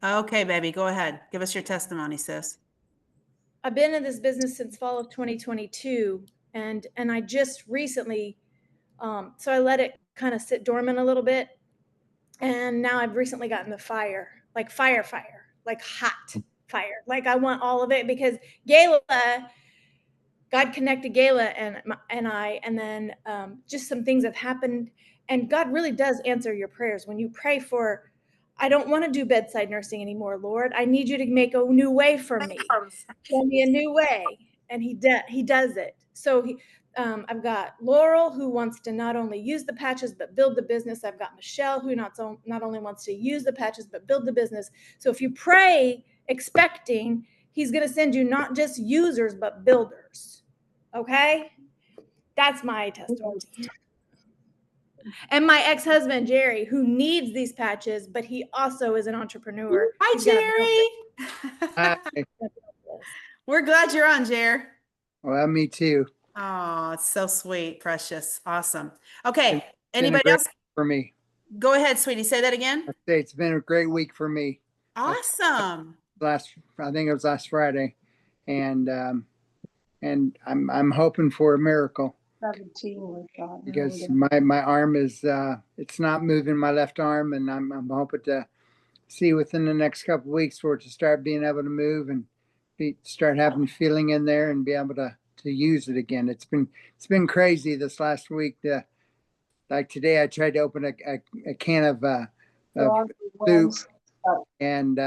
Okay, baby, go ahead. Give us your testimony, sis. I've been in this business since fall of 2022, and I just recently, so I let it kind of sit dormant a little bit, and now I've recently gotten the fire, like fire, like hot fire. Like I want all of it because Gayla, God connected Gayla and I, and then just some things have happened, and God really does answer your prayers when you pray for. I don't want to do bedside nursing anymore, Lord. I need you to make a new way for me. Show me a new way, and He does it. So I've got Laurel, who wants to not only use the patches but build the business. I've got Michelle, who not only wants to use the patches but build the business. So if you pray expecting, He's going to send you not just users but builders. Okay, that's my testimony. And my ex-husband, Jerry, who needs these patches, but he also is an entrepreneur. Hi, Jerry. We're glad you're on, Jer. Well, me too. Oh, it's so sweet, precious. Awesome. Okay. Anybody else? For me. Go ahead, sweetie. Say that again. I'd say it's been a great week for me. Awesome. I think it was last Friday. And I'm hoping for a miracle. 17 because my arm is it's not moving, my left arm, and I'm hoping to see within the next couple of weeks for it to start being able to move and start having feeling in there and be able to use it again. It's been crazy this last week. Like today, I tried to open a can of soup, and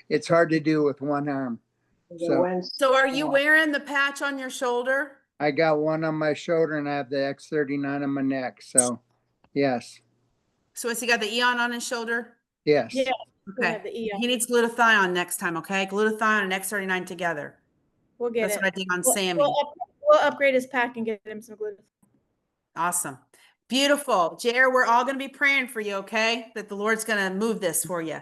it's hard to do with one arm. So are you wearing the patch on your shoulder? I got one on my shoulder and I have the X39 on my neck. So, yes. So has he got the Eon on his shoulder? Yes. Yeah. Okay. He needs glutathione next time. Okay. Glutathione and X39 together. We'll get That's it. what I did on Sammy. We'll upgrade his pack and get him some glutathione. Awesome. Beautiful. Jer, we're all going to be praying for you. Okay. That the Lord's going to move this for you.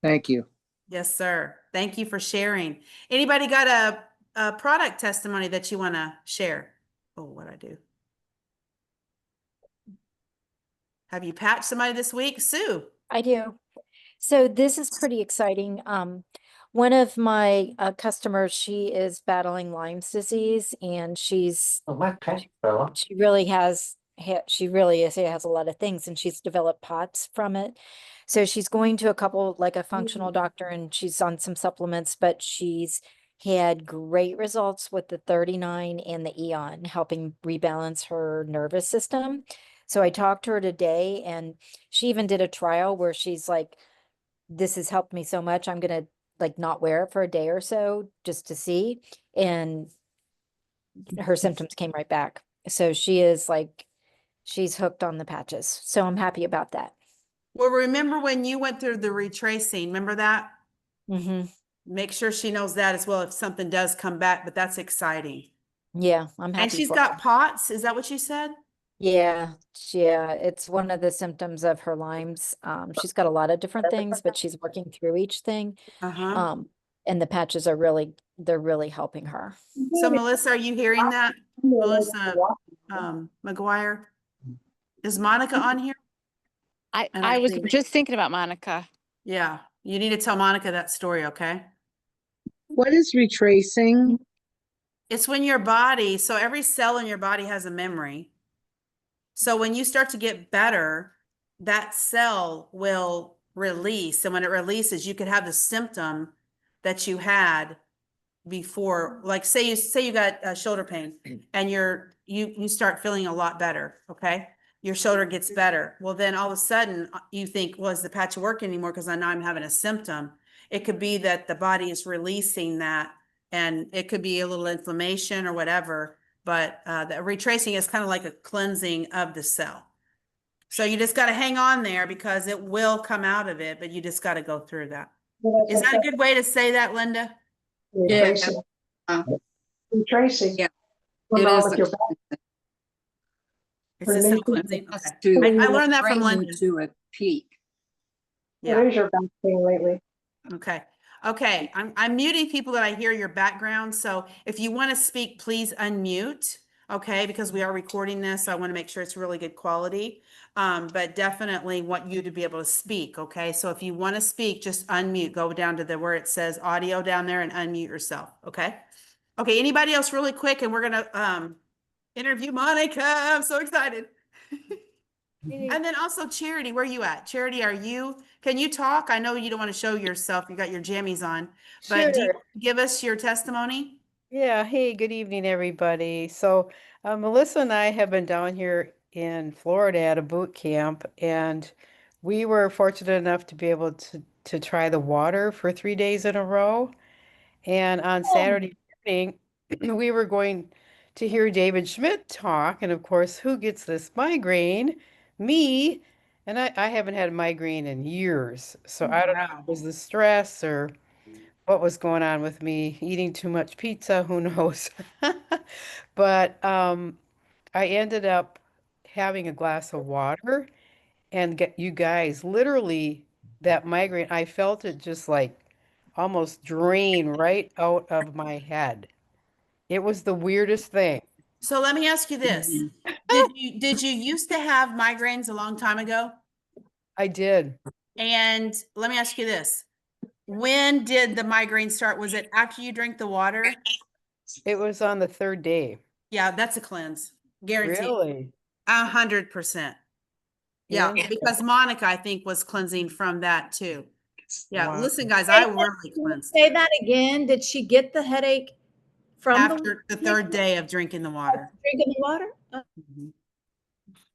Thank you. Yes, sir. Thank you for sharing. Anybody got a product testimony that you want to share? Oh, what I do. Have you patched somebody this week? Sue? I do. So this is pretty exciting. One of my customers, she is battling Lyme's disease, and she really has a lot of things, and she's developed POTS from it. So she's going to a couple, like a functional doctor, and she's on some supplements, but she's had great results with the 39 and the Eon, helping rebalance her nervous system. So I talked to her today, and she even did a trial where she's like, this has helped me so much, I'm going to like not wear it for a day or so just to see. And her symptoms came right back. So she is like, she's hooked on the patches. So I'm happy about that. Well, remember when you went through the retracing, remember that? Mm-hmm. Make sure she knows that as well if something does come back, but that's exciting. Yeah, I'm happy. And she's got POTS. Is that what you said? Yeah, it's one of the symptoms of her Lyme's. She's got a lot of different things, but she's working through each thing. And the patches are they're really helping her. So Melissa, are you hearing that? Melissa McGuire? Is Monica on here? I was just thinking about Monica. Yeah, you need to tell Monica that story, okay? What is retracing? It's when your body, so every cell in your body has a memory. So when you start to get better, that cell will release. And when it releases, you could have the symptom that you had before. Like say you got shoulder pain and you start feeling a lot better, okay? Your shoulder gets better. Well, then all of a sudden you think, well, is the patch working anymore? Because I know I'm having a symptom. It could be that the body is releasing that, and it could be a little inflammation or whatever. But the retracing is kind of like a cleansing of the cell. So you just got to hang on there because it will come out of it, but you just got to go through that. Is that a good way to say that, Linda? Yeah. Retracing. Yeah. It is. It's just a cleansing. Okay. I learned that from Linda. To a peak. Yeah. What is your back pain lately? Okay. Okay. I'm muting people that I hear your background. So if you want to speak, please unmute. okay, because we are recording this, so I want to make sure it's really good quality. But definitely want you to be able to speak, okay? So if you want to speak, just unmute, go down to the where it says audio down there and unmute yourself, okay? Okay, anybody else really quick, and we're gonna interview Monica. I'm so excited. And then also Charity, where are you at? Charity, can you talk? I know you don't want to show yourself, you got your jammies on, but do you Sure. give us your testimony? Yeah. Hey, good evening, everybody. So, Melissa and I have been down here in Florida at a boot camp, and we were fortunate enough to be able to try the water for 3 days in a row. And on Saturday morning, we were going to hear David Schmidt talk. And of course, who gets this migraine? Me. And I haven't had a migraine in years. So I don't know if Wow. it was the stress or what was going on with me, eating too much pizza, who knows? But I ended up having a glass of water and get you guys literally that migraine, I felt it just like almost drain right out of my head. It was the weirdest thing. So let me ask you this. Did you used to have migraines a long time ago? I did. And let me ask you this. When did the migraine start? Was it after you drank the water? It was on the third day. Yeah, that's a cleanse. Guaranteed. Really? 100%. Yeah, because Monica, I think, was cleansing from that too. Yeah, Wow. listen, guys, I really cleansed Say that again. Did she get the headache from after the third day of drinking the water. drinking the water?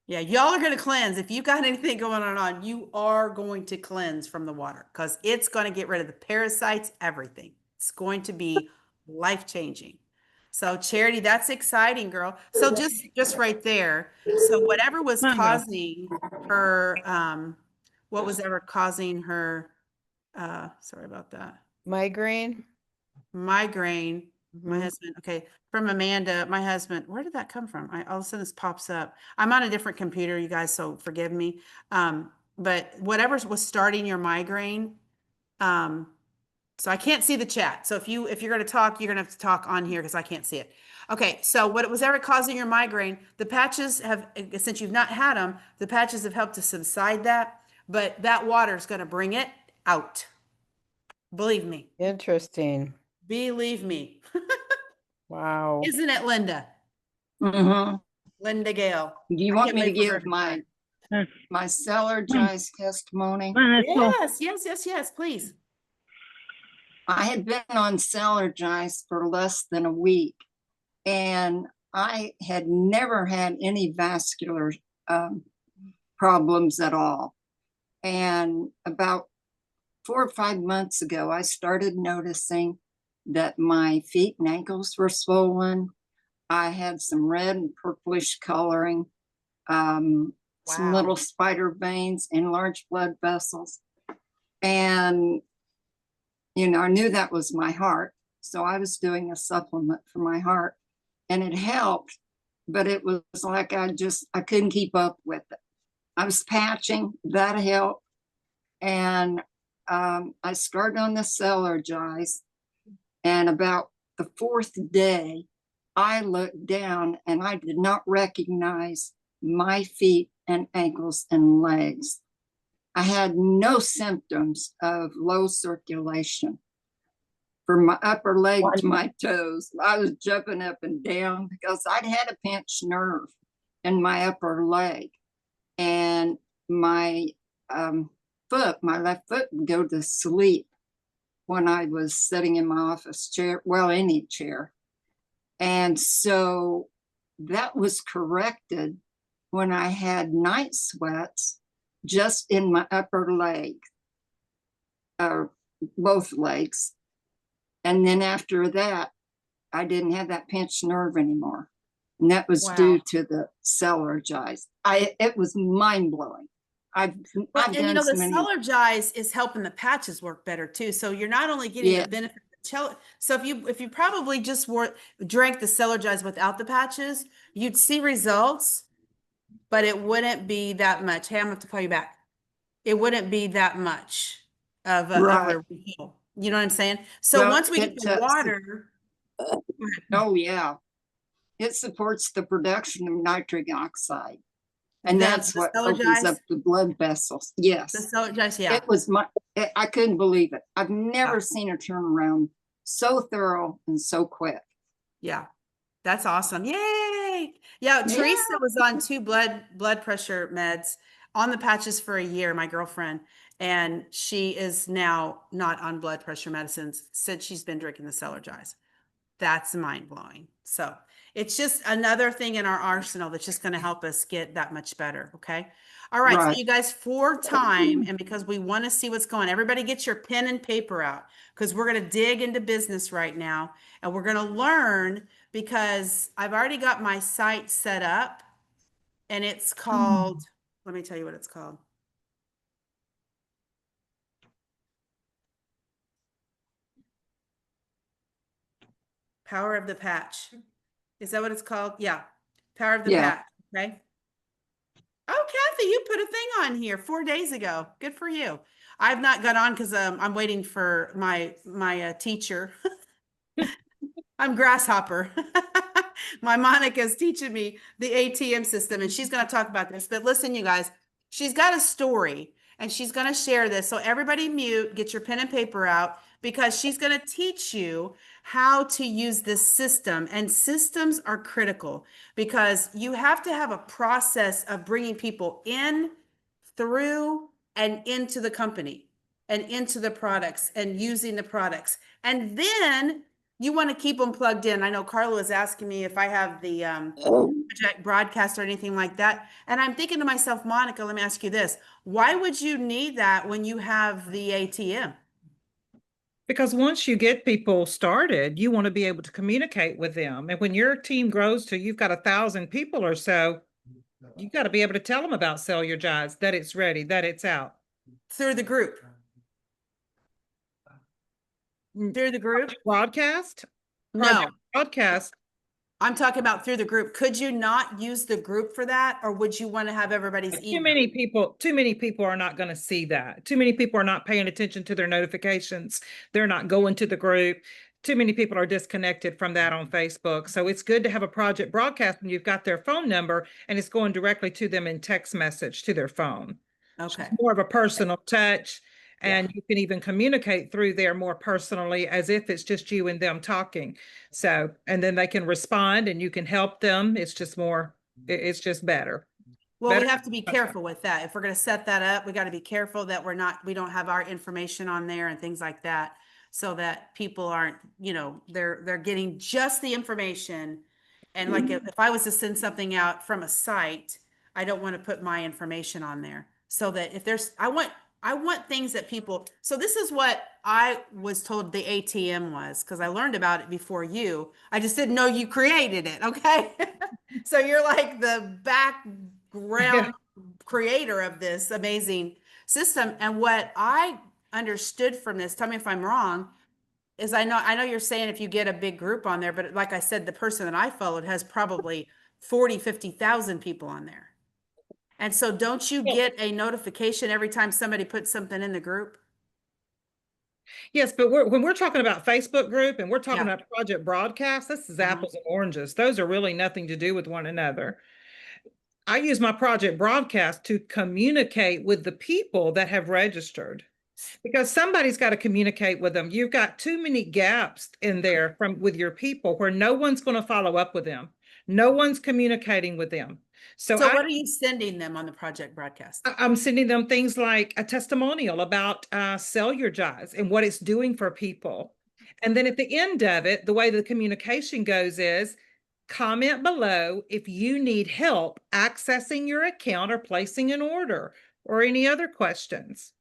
Yeah, y'all are going to cleanse. If you got anything going on, you are going to cleanse from the water because it's going to get rid of the parasites, everything. It's going to be life-changing. So Charity, that's exciting, girl. So just right there. So whatever was causing her, what was ever causing her, sorry about that, Migraine? migraine, my Mhm. husband, okay, from Amanda, my husband, where did that come from? All of a sudden this pops up. I'm on a different computer, you guys, so forgive me. But whatever was starting your migraine, so I can't see the chat. So if you're going to talk, you're going to have to talk on here because I can't see it. Okay, so what it was ever causing your migraine, the patches have, since you've not had them, the patches have helped to subside that, but that water is going to bring it out. Believe me. Interesting. Believe me. Wow. Isn't it, Linda? Mm-hmm. Linda Gale. Do you I want can't me to wait for her give to my Cellergize testimony? Yes, please. I had been on Cellergize for less than a week, and I had never had any vascular problems at all. And about 4 or 5 months ago, I started noticing that my feet and ankles were swollen. I had some red and purplish coloring, some Wow. little spider veins, enlarged blood vessels. And, I knew that was my heart. So I was doing a supplement for my heart, and it helped, but it was like I couldn't keep up with it. I was patching, that helped. And I started on the Cellergize, and about the 4th day, I looked down and I did not recognize my feet and ankles and legs. I had no symptoms of low circulation. From my upper leg to my toes, I was jumping up and down because I'd had a pinched nerve in my upper leg. And my my left foot would go to sleep when I was sitting in my office chair, well, any chair. And so that was corrected when I had night sweats just in my upper leg, both legs. And then after that, I didn't have that pinched nerve anymore. And that was due to the Cellergize. It was mind blowing. I've And done the so many. Cellergize is helping the patches work better too. So you're not only getting the benefit of so if you probably just drank the Cellergize without the patches, you'd see results, but it wouldn't be that much. Hey, I'm gonna have to call you back. It wouldn't be that much of a heal. You know what I'm saying? So Well, once we get the water, oh yeah. it supports the production of nitric oxide. And The- that's the what opens up Celergize? the blood vessels. The Yes. Celergize, yeah. It was I couldn't believe it. I've never Yeah. seen a turnaround so thorough and so quick. Yeah. That's awesome. Yay. Yeah, Yeah. Teresa was on 2 blood pressure meds on the patches for a year, my girlfriend, and she is now not on blood pressure medicines since she's been drinking the Celergize. That's mind blowing. So it's just another thing in our arsenal that's just going to help us get that much better. Okay. All right. Right. So you guys, for time and because we want to see what's going, everybody get your pen and paper out because we're going to dig into business right now and we're going to learn because I've already got my site set up and it's called, let me tell you what it's called. Power of the Patch. Is that what it's called? Yeah. Power of the Yeah. Patch. Okay. Oh, Kathy, you put a thing on here 4 days ago. Good for you. I've not got on because I'm waiting for my teacher. I'm Grasshopper. My Monica's teaching me the ATM system, and she's going to talk about this. But listen, you guys, she's got a story, and she's going to share this. So everybody mute, get your pen and paper out, because she's going to teach you how to use this system. And systems are critical because you have to have a process of bringing people in, through, and into the company and into the products and using the products. And then you want to keep them plugged in. I know Carla was asking me if I have the project broadcast or anything like that. And I'm thinking to myself, Monica, let me ask you this. Why would you need that when you have the ATM? Because once you get people started, you want to be able to communicate with them. And when your team grows to you've got 1,000 people or so, you got to be able to tell them about Sell Your Jives, that it's ready, that it's out. Through the group. Through the group? Broadcast? No, Project Broadcast. I'm talking about through the group. Could you not use the group for that? Or would you want to have everybody's Too email? many people are not going to see that. Too many people are not paying attention to their notifications. They're not going to the group. Too many people are disconnected from that on Facebook. So it's good to have a project broadcast when you've got their phone number and it's going directly to them in text message to their phone. Okay. It's more of a personal touch, and Yeah. you can even communicate through there more personally as if it's just you and them talking. So, and then they can respond and you can help them. It's just more, it's just better. Well, we Better- have to be careful with that. If we're going to set that up, we got to be careful that we don't have our information on there and things like that, so that people aren't, they're getting just the information. And like if I was to send something out from a site, I don't want to put my information on there, so that if there's, I want things that people, so this is what I was told the ATM was, because I learned about it before you. I just didn't know you created it. Okay. So you're like the background creator of this amazing system. And what I understood from this, tell me if I'm wrong, is I know you're saying if you get a big group on there, but like I said, the person that I followed has probably 40,000-50,000 people on there. And so don't you get a notification every time somebody puts something in the group? Yes, but when we're talking about Facebook group and we're talking Yeah. about project broadcast, this is Uh-huh. apples and oranges. Those are really nothing to do with one another. I use my project broadcast to communicate with the people that have registered, because somebody's got to communicate with them. You've got too many gaps in there with your people where no one's going to follow up with them. No one's communicating with them. So what are you sending them on the project broadcast? I'm sending them things like a testimonial about Sell Your Jives and what it's doing for people. And then at the end of it, the way the communication goes is comment below if you need help accessing your account or placing an order or any other questions.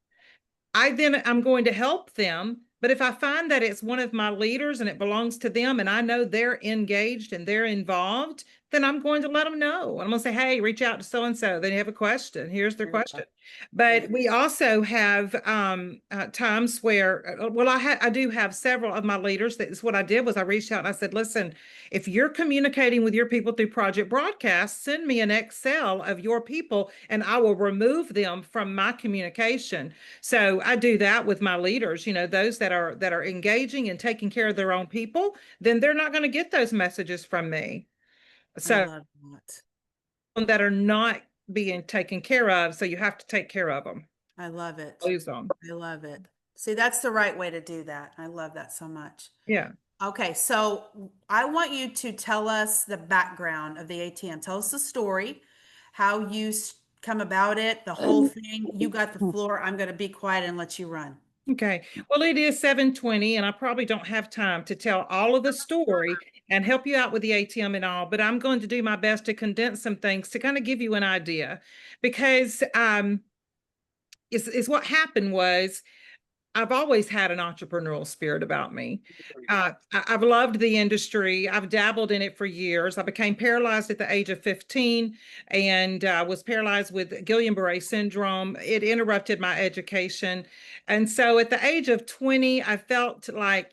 I'm going to help them. But if I find that it's one of my leaders and it belongs to them and I know they're engaged and they're involved, then I'm going to let them know. I'm going to say, hey, reach out to so-and-so. They have a question. Here's their question. But we also have times where, I do have several of my leaders. That's what I did was I reached out and I said, listen, if you're communicating with your people through Project Broadcast, send me an Excel of your people and I will remove them from my communication. So I do that with my leaders, those that are engaging and taking care of their own people, then they're not going to get those messages from me. I So love that. that are not being taken care of, so you have to take care of them. I love it. Lose them. I love it. See, that's the right way to do that. I love that so much. Yeah. Okay, so I want you to tell us the background of the ATM. Tell us the story, how you come about it, the whole thing. You got the floor. I'm going to be quiet and let you run. Okay. Well, it is 7:20, and I probably don't have time to tell all of the story and help you out with the ATM and all, but I'm going to do my best to condense some things to kind of give you an idea, because is what happened was I've always had an entrepreneurial spirit about me. I've loved the industry. I've dabbled in it for years. I became paralyzed at the age of 15 and was paralyzed with Guillain-Barré syndrome. It interrupted my education. And so at the age of 20, I felt like,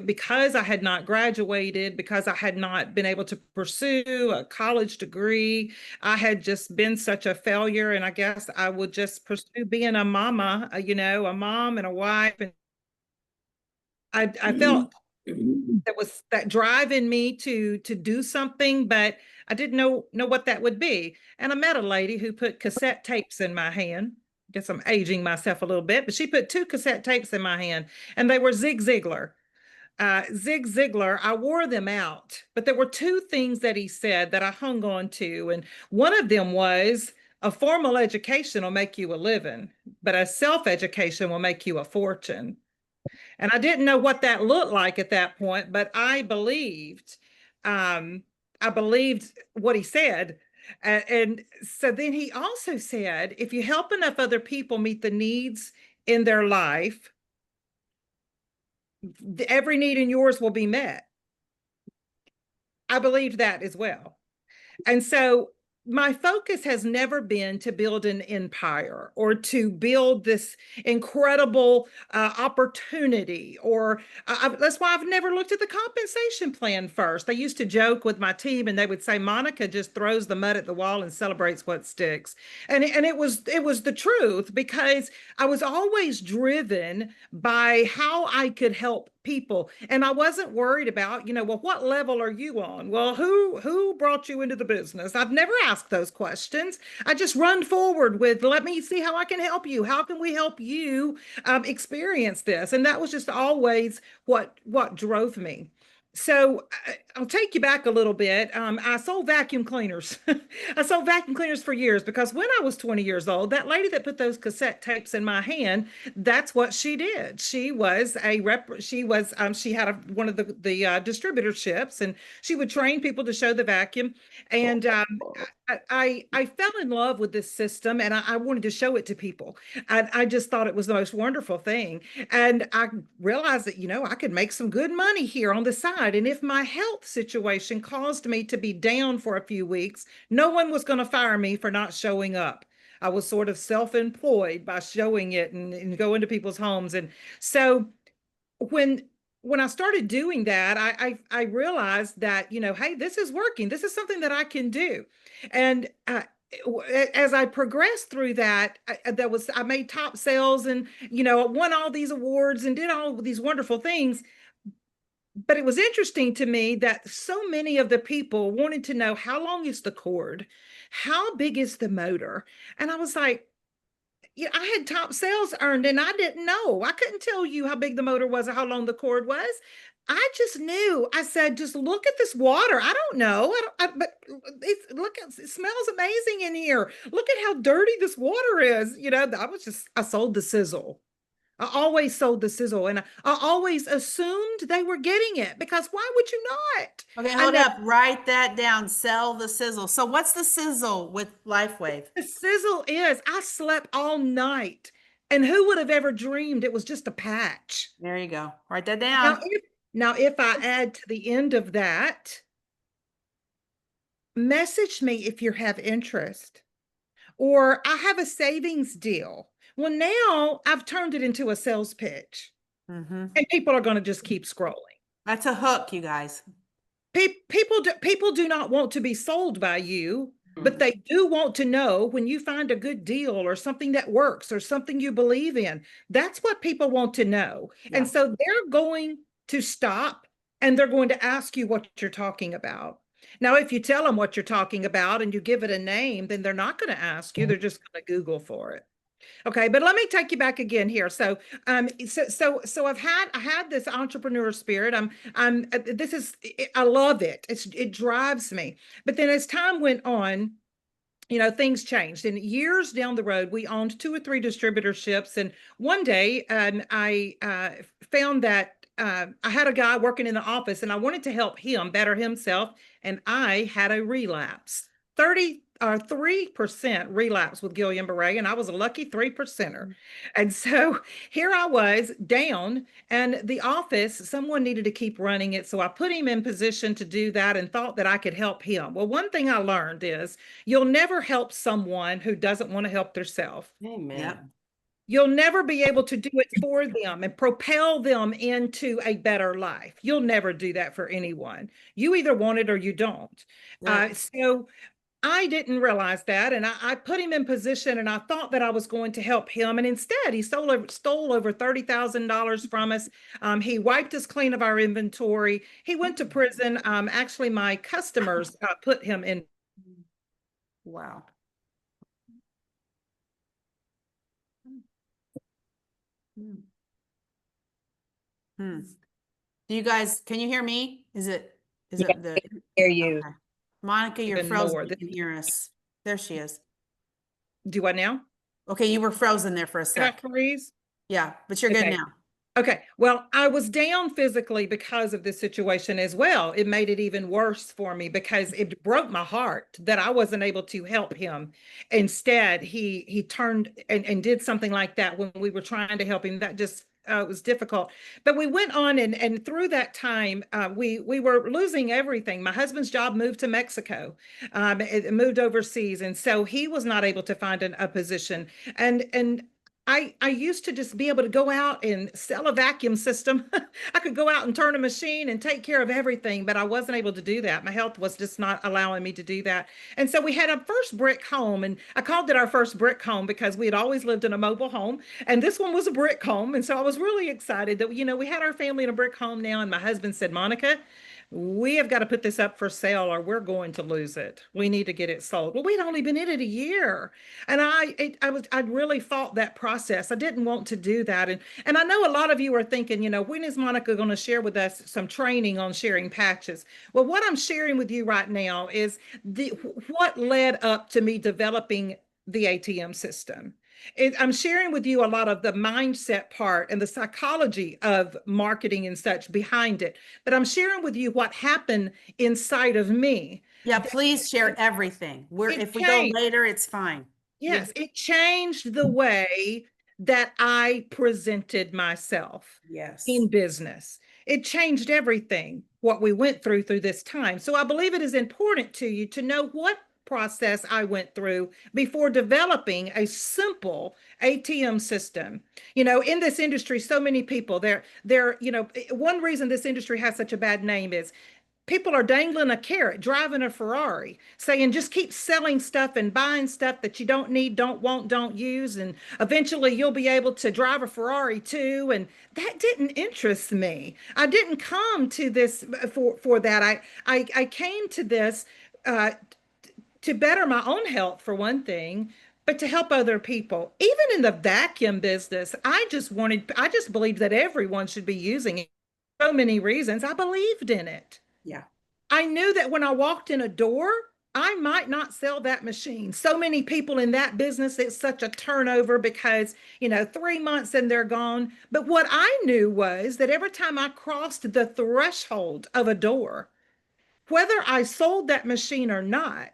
because I had not graduated, because I had not been able to pursue a college degree, I had just been such a failure. And I guess I would just pursue being a mama, a mom and a wife. And I felt that was that drive in me to do something, but I didn't know what that would be. And I met a lady who put cassette tapes in my hand. Guess I'm aging myself a little bit, but she put 2 cassette tapes in my hand, and they were Zig Ziglar. Zig Ziglar, I wore them out, but there were 2 things that he said that I hung on to. And one of them was, a formal education will make you a living, but a self-education will make you a fortune. And I didn't know what that looked like at that point, but I believed what he said. And so then he also said, if you help enough other people meet the needs in their life, every need in yours will be met. I believed that as well. And so my focus has never been to build an empire or to build this incredible opportunity, or that's why I've never looked at the compensation plan first. I used to joke with my team and they would say, Monica just throws the mud at the wall and celebrates what sticks. And it was the truth, because I was always driven by how I could help people. And I wasn't worried about, well, what level are you on? Well, who brought you into the business? I've never asked those questions. I just run forward with, let me see how I can help you. How can we help you experience this? And that was just always what drove me. So I'll take you back a little bit. I sold vacuum cleaners. I sold vacuum cleaners for years, because when I was 20 years old, that lady that put those cassette tapes in my hand, that's what she did. She was a rep. She had one of the distributorships, and she would train people to show the vacuum. And I fell in love with this system, and I wanted to show it to people. I just thought it was the most wonderful thing. And I realized that, I could make some good money here on the side. And if my health situation caused me to be down for a few weeks, no one was going to fire me for not showing up. I was sort of self-employed by showing it and going to people's homes. And so when I started doing that, I realized that, hey, this is working. This is something that I can do. And as I progressed through that, I made top sales and, won all these awards and did all these wonderful things. But it was interesting to me that so many of the people wanted to know, how long is the cord? How big is the motor? And I was like, I had top sales earned and I didn't know. I couldn't tell you how big the motor was or how long the cord was. I just knew. I said, just look at this water. I don't know. But it smells amazing in here. Look at how dirty this water is. I sold the sizzle. I always sold the sizzle, and I always assumed they were getting it, because why would you not? Okay, hold up. Write that down. Sell the sizzle. So what's the sizzle with LifeWave? The sizzle is, I slept all night, and who would have ever dreamed it was just a patch? There you go. Write that down. Now, if I add to the end of that, message me if you have interest, or I have a savings deal. Well, now I've turned it into a sales pitch, and people are going to just keep scrolling. That's a hook, you guys. People do not want to be sold by you, but they do want to know when you find a good deal or something that works or something you believe in. That's what people want to know. And so they're going to stop and they're going to ask you what you're talking about. Now, if you tell them what you're talking about and you give it a name, then they're not going to ask you. They're just going to Google for it. Okay, but let me take you back again here. So, so I had this entrepreneur spirit. This is, I love it. It drives me. But then as time went on, you know, things changed. And years down the road, we owned 2 or 3 distributorships. And one day, I found that I had a guy working in the office, and I wanted to help him better himself. And I had a relapse, 3% relapse with Guillain-Barré, and I was a lucky 3%er. And so here I was down, and the office, someone needed to keep running it. So I put him in position to do that and thought that I could help him. Well, one thing I learned is you'll never help someone who doesn't want to help themselves. Amen. Yep. You'll never be able to do it for them and propel them into a better life. You'll never do that for anyone. You either want it or you don't. Yep. So I didn't realize that. And I put him in position, and I thought that I was going to help him. And instead, he stole over $30,000 from us. He wiped us clean of our inventory. He went to prison. Actually, my customers put him in. Wow. Hmm. Do you guys, can you hear me? Is it the? Hear you. Okay. Monica, you're Even frozen. more. You can hear us. There she is. Do I now? Okay, you were frozen there for a Did I sec. freeze? Yeah, but you're good Okay. now. Okay, well, I was down physically because of this situation as well. It made it even worse for me because it broke my heart that I wasn't able to help him. Instead, he turned and did something like that when we were trying to help him. That just it was difficult. But we went on, and through that time, we were losing everything. My husband's job moved to Mexico, it moved overseas, and so he was not able to find a position. And I used to just be able to go out and sell a vacuum system. I could go out and turn a machine and take care of everything, but I wasn't able to do that. My health was just not allowing me to do that. And so we had a first brick home, and I called it our first brick home because we had always lived in a mobile home, and this one was a brick home. And so I was really excited that, you know, we had our family in a brick home now. And my husband said, Monica, we have got to put this up for sale or we're going to lose it. We need to get it sold. Well, we'd only been in it a year. And I really fought that process. I didn't want to do that. And I know a lot of you are thinking, you know, when is Monica going to share with us some training on sharing patches? Well, what I'm sharing with you right now is what led up to me developing the ATM system. I'm sharing with you a lot of the mindset part and the psychology of marketing and such behind it. But I'm sharing with you what happened inside of me. Yeah, please share everything. If we go later, it's fine. Yes, it changed the way that I presented myself in business. It changed everything, what we went through this time. So I believe it is important to you to know what process I went through before developing a simple ATM system. You know, in this industry, so many people, you know, one reason this industry has such a bad name is people are dangling a carrot, driving a Ferrari, saying just keep selling stuff and buying stuff that you don't need, don't want, don't use, and eventually you'll be able to drive a Ferrari too. And that didn't interest me. I didn't come to this for that. I came to this to better my own health, for one thing, but to help other people. Even in the vacuum business, I just believed that everyone should be using it. So many reasons. I believed in it. Yeah. I knew that when I walked in a door, I might not sell that machine. So many people in that business, it's such a turnover because, you know, 3 months and they're gone. But what I knew was that every time I crossed the threshold of a door, whether I sold that machine or not,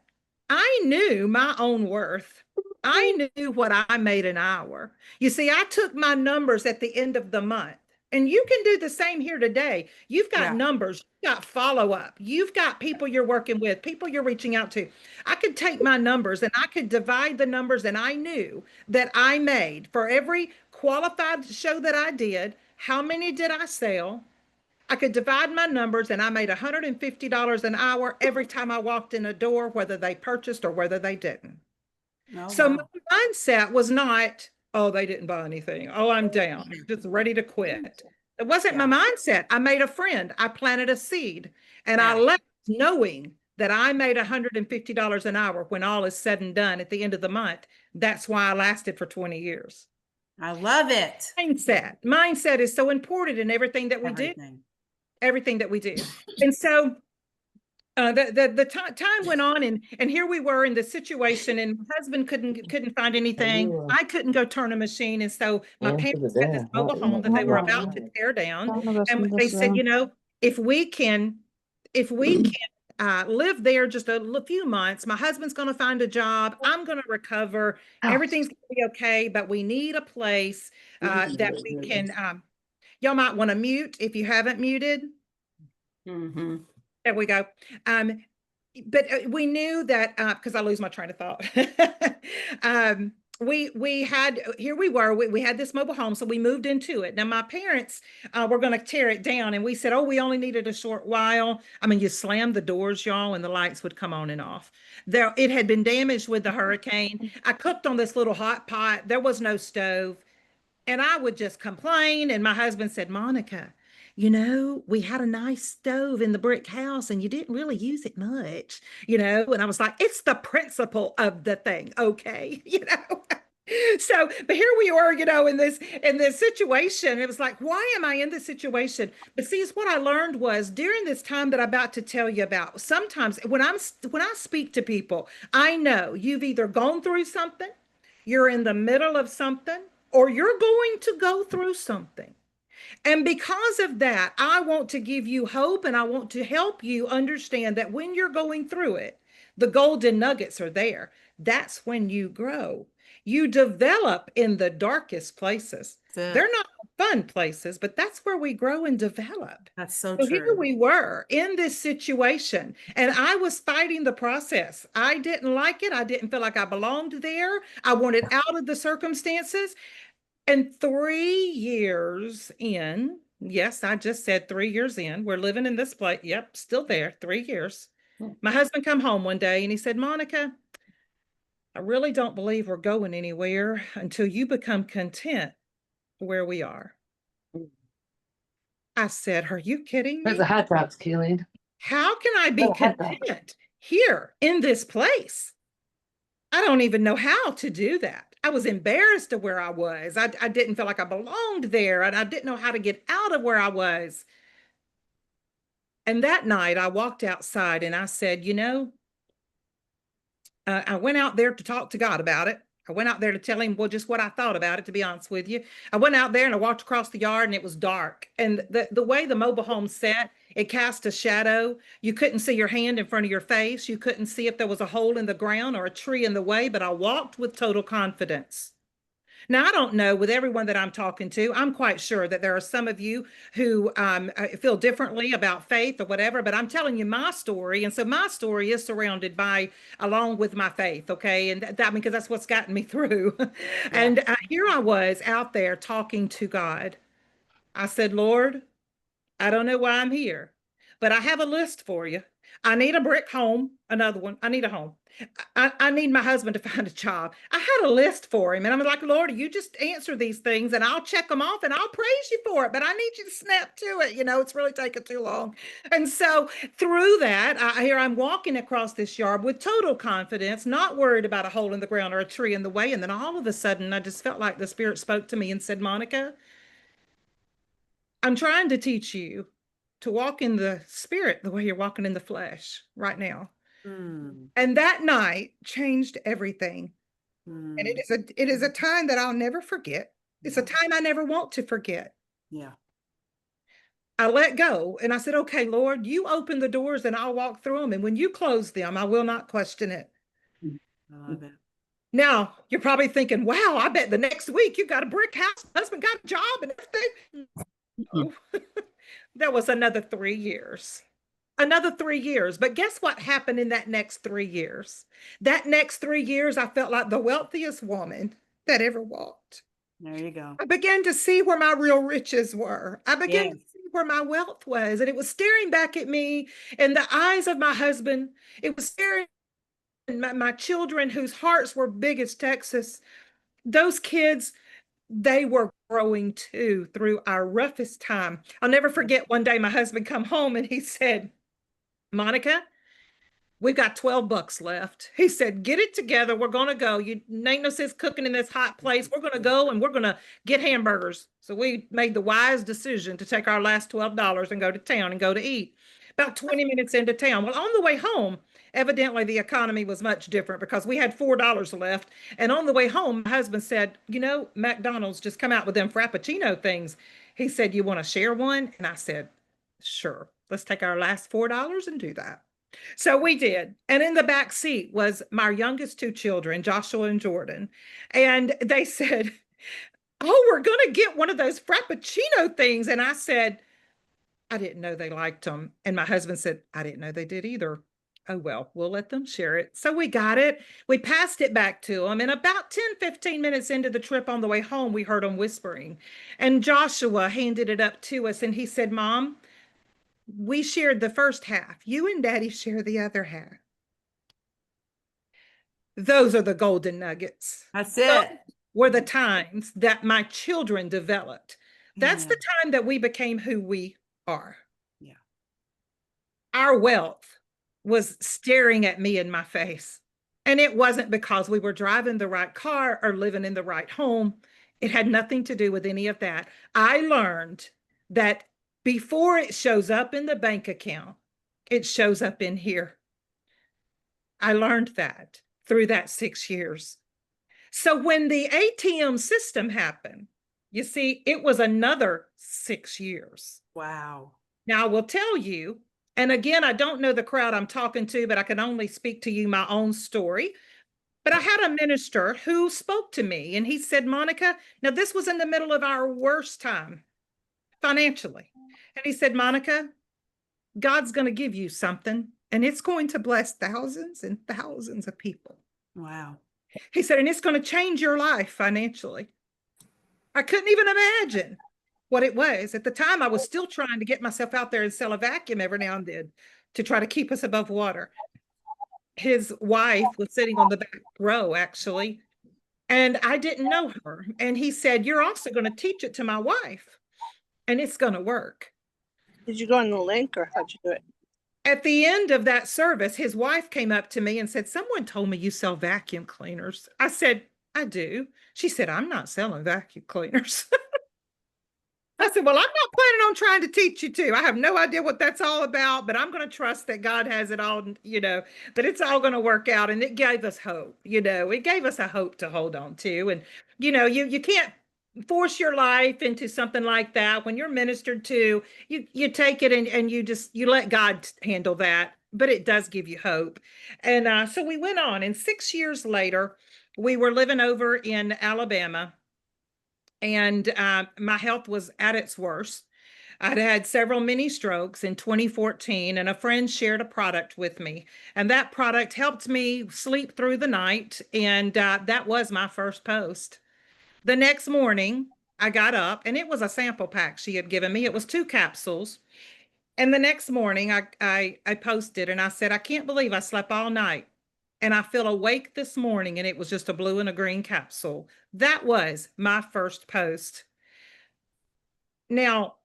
I knew my own worth. I knew what I made an hour. You see, I took my numbers at the end of the month. And you can do the same here today. You've got numbers, you've got follow-up, you've got people you're working with, people you're reaching out to. I could take my numbers and I could divide the numbers, and I knew that I made for every qualified show that I did, how many did I sell? I could divide my numbers, and I made $150 an hour every time I walked in a door, whether they purchased or whether they didn't. So my mindset was not, oh, they didn't buy anything. Oh, I'm down, just ready to quit. It wasn't my mindset. I made a friend. I planted a seed, and I left knowing that I made $150 an hour when all is said and done at the end of the month. That's why I lasted for 20 years. I love it. Mindset is so important in everything that we do, everything that we do. And so the time went on, and here we were in the situation, and my husband couldn't find anything. I couldn't go turn a machine. And so my parents had this mobile home that they were about to tear down. And they said, you know, if we can live there just a few months, my husband's going to find a job. I'm going to recover. Everything's going to be okay. But we need a place that we can, y'all might want to mute if you haven't muted. There we go. But we knew that, because I lose my train of thought. We had, here we were, we had this mobile home, so we moved into it. Now my parents were going to tear it down, and we said, oh, we only needed a short while. I mean, you slammed the doors, y'all, and the lights would come on and off. There, it had been damaged with the hurricane. I cooked on this little hot pot. There was no stove. And I would just complain. And my husband said, Monica, you know, we had a nice stove in the brick house and you didn't really use it much, you know? And I was like, it's the principle of the thing. Okay. You know? So, but here we are, you know, in this situation. It was like, why am I in this situation? But see, what I learned was during this time that I'm about to tell you about, sometimes when I speak to people, I know you've either gone through something, you're in the middle of something, or you're going to go through something. And because of that, I want to give you hope, and I want to help you understand that when you're going through it, the golden nuggets are there. That's when you grow. You develop in the darkest places. They're not fun places, but that's where we grow and develop. That's so So true. here we were in this situation, and I was fighting the process. I didn't like it. I didn't feel like I belonged there. I wanted out of the circumstances. And 3 years in, yes, I just said 3 years in, we're living in this place. Yep, still there, 3 years. My husband come home one day and he said, Monica, I really don't believe we're going anywhere until you become content where we are. I said, are you kidding me? There's a hot box, Keelan. How can I be There's a hot box. content here in this place? I don't even know how to do that. I was embarrassed of where I was. I didn't feel like I belonged there, and I didn't know how to get out of where I was. And that night I walked outside and I said, you know, I went out there to talk to God about it. I went out there to tell him, well, just what I thought about it, to be honest with you. I went out there and I walked across the yard and it was dark. And the way the mobile home sat, it cast a shadow. You couldn't see your hand in front of your face. You couldn't see if there was a hole in the ground or a tree in the way, but I walked with total confidence. Now, I don't know with everyone that I'm talking to, I'm quite sure that there are some of you who feel differently about faith or whatever, but I'm telling you my story. And so my story is surrounded by, along with my faith, okay? And that, because that's what's gotten me through. And here I was out there talking to God. I said, Lord, I don't know why I'm here, but I have a list for you. I need a brick home, another one. I need a home. I need my husband to find a job. I had a list for him, and I'm like, Lord, you just answer these things and I'll check them off and I'll praise you for it, but I need you to snap to it. You know, it's really taking too long. And so through that, here I'm walking across this yard with total confidence, not worried about a hole in the ground or a tree in the way. And then all of a sudden, I just felt like the Spirit spoke to me and said, Monica, I'm trying to teach you to walk in the Spirit the way you're walking in the flesh right now. And that night changed everything. And it is a time that I'll never forget. It's a time I never want to forget. Yeah. I let go and I said, okay, Lord, you open the doors and I'll walk through them. And when you close them, I will not question it. I love it. Now you're probably thinking, wow, I bet the next week you got a brick house, husband got a job and everything. Oh, that was another 3 years. Another 3 years. But guess what happened in that next 3 years? That next 3 years, I felt like the wealthiest woman that ever walked. There you go. I began to see where my real riches were. I began to see where my wealth was. And it was staring back at me in the eyes of my husband. It was staring at my children whose hearts were big as Texas. Those kids, they were growing too through our roughest time. I'll never forget one day my husband come home and he said, Monica, we've got $12 left. He said, get it together. We're going to go. You ain't no sense cooking in this hot place. We're going to go and we're going to get hamburgers. So we made the wise decision to take our last $12 and go to town and go to eat. About 20 minutes into town. Well, on the way home, evidently the economy was much different because we had $4 left. And on the way home, my husband said, you know, McDonald's just come out with them Frappuccino things. He said, you want to share one? And I said, sure. Let's take our last $4 and do that. So we did. And in the back seat was my youngest two children, Joshua and Jordan. And they said, oh, we're going to get one of those Frappuccino things. And I said, I didn't know they liked them. And my husband said, I didn't know they did either. Oh, well, we'll let them share it. So we got it. We passed it back to them. And about 10, 15 minutes into the trip on the way home, we heard them whispering. And Joshua handed it up to us and he said, Mom, we shared the first half. You and Daddy share the other half. Those are the golden nuggets. That's it. Were the times that my children developed. That's Yeah. the time that we became who we are. Yeah. Our wealth was staring at me in my face. And it wasn't because we were driving the right car or living in the right home. It had nothing to do with any of that. I learned that before it shows up in the bank account, it shows up in here. I learned that through that 6 years. So when the ATM system happened, you see, it was another 6 years. Wow. Now, I will tell you, and again, I don't know the crowd I'm talking to, but I can only speak to you my own story. But I had a minister who spoke to me and he said, Monica, now this was in the middle of our worst time financially. And he said, Monica, God's going to give you something and it's going to bless thousands and thousands of people. Wow. He said, and it's going to change your life financially. I couldn't even imagine what it was. At the time, I was still trying to get myself out there and sell a vacuum every now and then to try to keep us above water. His wife was sitting on the back row, actually, and I didn't know her. And he said, you're also going to teach it to my wife, and it's going to work. Did you go on the link or how'd you do it? At the end of that service, his wife came up to me and said, someone told me you sell vacuum cleaners. I said, I do. She said, I'm not selling vacuum cleaners. I said, well, I'm not planning on trying to teach you to. I have no idea what that's all about, but I'm going to trust that God has it all, you know, that it's all going to work out. And it gave us hope, you know, it gave us a hope to hold on to. And, you know, you can't force your life into something like that. When you're ministered to, you take it and you let God handle that, but it does give you hope. And so we went on, and 6 years later, we were living over in Alabama, and my health was at its worst. I'd had several mini strokes in 2014, and a friend shared a product with me, and that product helped me sleep through the night, and that was my first post. The next morning, I got up, and it was a sample pack she had given me. It was 2 capsules. And the next morning, I posted, and I said, I can't believe I slept all night, and I feel awake this morning, and it was just a blue and a green capsule. That was my first post. Now,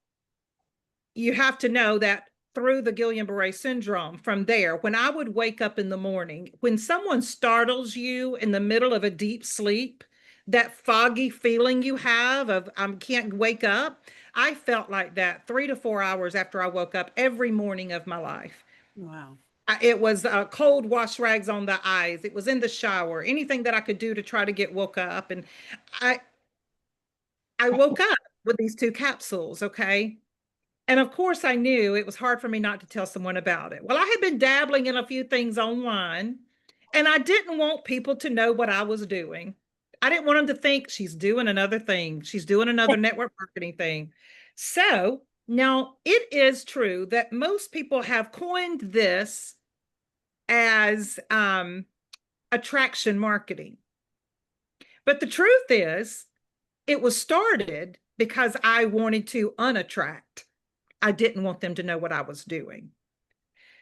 you have to know that through the Guillain-Barré syndrome, from there, when I would wake up in the morning, when someone startles you in the middle of a deep sleep, that foggy feeling you have of I can't wake up, I felt like that 3 to 4 hours after I woke up every morning of my life. Wow. It was cold wash rags on the eyes. It was in the shower, anything that I could do to try to get woke up. And I woke up with these 2 capsules, okay? And of course I knew it was hard for me not to tell someone about it. Well, I had been dabbling in a few things online, and I didn't want people to know what I was doing. I didn't want them to think she's doing another thing. She's doing another network marketing thing. So now it is true that most people have coined this as attraction marketing. But the truth is, it was started because I wanted to unattract. I didn't want them to know what I was doing.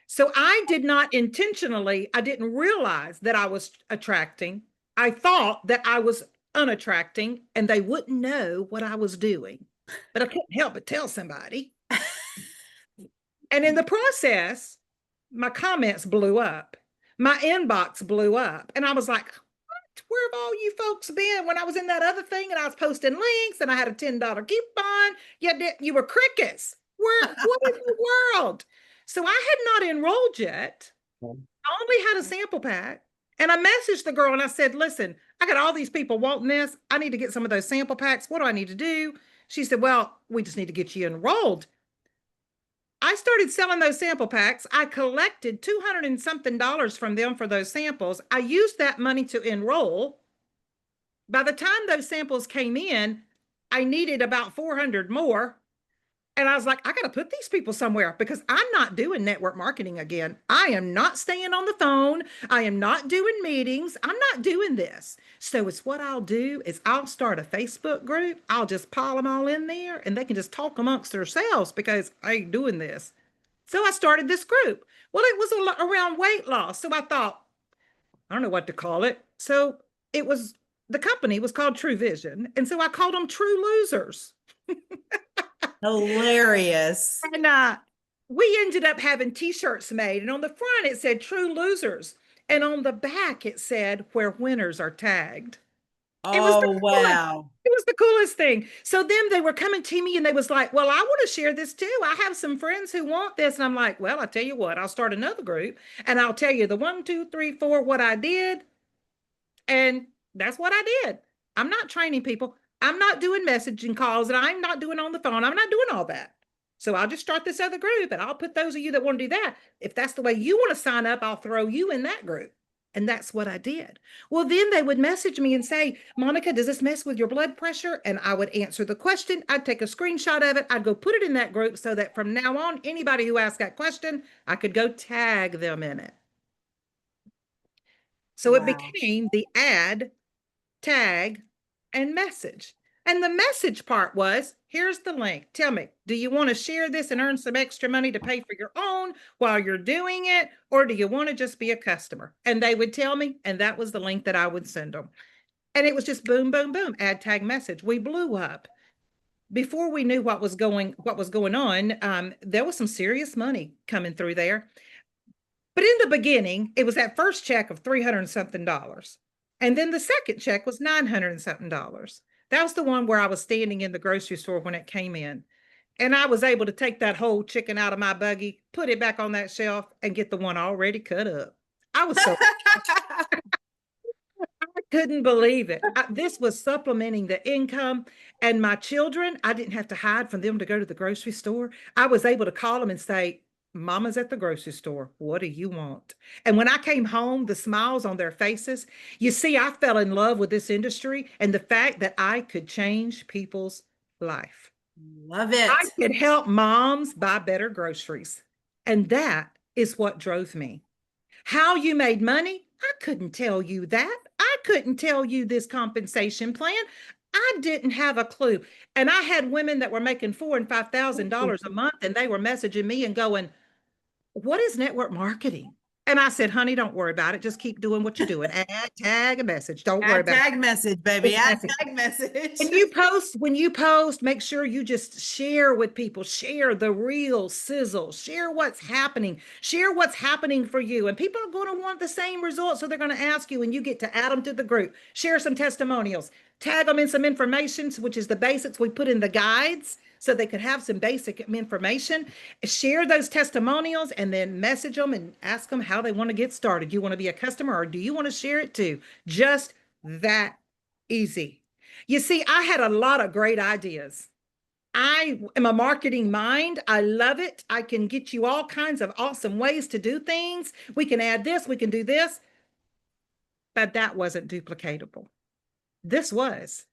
So I did not intentionally, I didn't realize that I was attracting. I thought that I was unattracting and they wouldn't know what I was doing, but I couldn't help but tell somebody. And in the process, my comments blew up. my inbox blew up. And I was like, what? Where have all you folks been when I was in that other thing and I was posting links and I had a $10 coupon? You were crickets. What in the world? So I had not enrolled yet. I only had a sample pack. And I messaged the girl and I said, listen, I got all these people wanting this. I need to get some of those sample packs. What do I need to do? She said, well, we just need to get you enrolled. I started selling those sample packs. I collected 200 and something dollars from them for those samples. I used that money to enroll. By the time those samples came in, I needed about 400 more. And I was like, I got to put these people somewhere because I'm not doing network marketing again. I am not staying on the phone. I am not doing meetings. I'm not doing this. So it's what I'll do is I'll start a Facebook group. I'll just pile them all in there and they can just talk amongst themselves because I ain't doing this. So I started this group. Well, it was around weight loss. So I thought, I don't know what to call it. So the company was called True Vision. And so I called them True Losers. Hilarious. And we ended up having t-shirts made. And on the front, it said True Losers. And on the back, it said Where Winners Are Tagged. Oh, wow. It was the coolest thing. So then they were coming to me and they was like, well, I want to share this too. I have some friends who want this. And I'm like, well, I'll tell you what, I'll start another group and I'll tell you the 1, 2, 3, 4, what I did. And that's what I did. I'm not training people. I'm not doing messaging calls and I'm not doing on the phone. I'm not doing all that. So I'll just start this other group and I'll put those of you that want to do that. If that's the way you want to sign up, I'll throw you in that group. And that's what I did. Well, then they would message me and say, Monica, does this mess with your blood pressure? And I would answer the question. I'd take a screenshot of it. I'd go put it in that group so that from now on, anybody who asked that question, I could go tag them in it. So it became the add, tag, and message. And the message part was, here's the link. Tell me, do you want to share this and earn some extra money to pay for your own while you're doing it? Or do you want to just be a customer? And they would tell me, and that was the link that I would send them. And it was just boom, boom, boom, add, tag, message. We blew up. Before we knew what was going on, there was some serious money coming through there. But in the beginning, it was that first check of $300 and something. And then the second check was $900 and something. That was the one where I was standing in the grocery store when it came in. And I was able to take that whole chicken out of my buggy, put it back on that shelf, and get the one already cut up. I was so I couldn't believe it. This was supplementing the income. And my children, I didn't have to hide from them to go to the grocery store. I was able to call them and say, Mama's at the grocery store. What do you want? And when I came home, the smiles on their faces, you see, I fell in love with this industry and the fact that I could change people's life. Love it. I could help moms buy better groceries. And that is what drove me. How you made money, I couldn't tell you that. I couldn't tell you this compensation plan. I didn't have a clue. And I had women that were making $4,000 and $5,000 a month, and they were messaging me and going, what is network marketing? And I said, honey, don't worry about it. Just keep doing what you're doing. Add, tag, a message. Don't worry about it. Tag message, baby. It's Add message. tag message. When you post, make sure you just share with people, share the real sizzle, share what's happening for you. And people are going to want the same results. So they're going to ask you and you get to add them to the group, share some testimonials, tag them in some information, which is the basics we put in the guides so they could have some basic information, share those testimonials and then message them and ask them how they want to get started. Do you want to be a customer or do you want to share it too? Just that easy. You see, I had a lot of great ideas. I am a marketing mind. I love it. I can get you all kinds of awesome ways to do things. We can add this, we can do this, but that wasn't duplicatable. This was.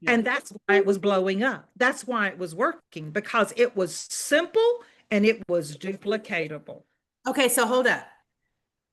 And that's why it was blowing up. That's why it was working, because it was simple and it was duplicatable. Okay, so hold up.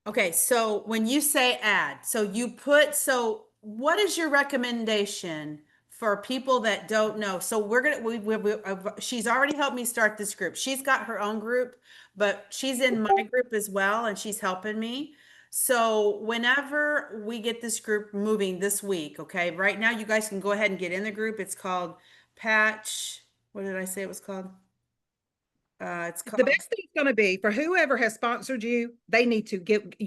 Okay, so when you say add, so what is your recommendation for people that don't know? So we're gonna, she's already helped me start this group. She's got her own group, but she's in my group as well, and she's helping me. So whenever we get this group moving this week, okay, right now you guys can go ahead and get in the group. It's called Patch. What did I say it was called? It's The called, best thing's going to be for whoever has sponsored you, you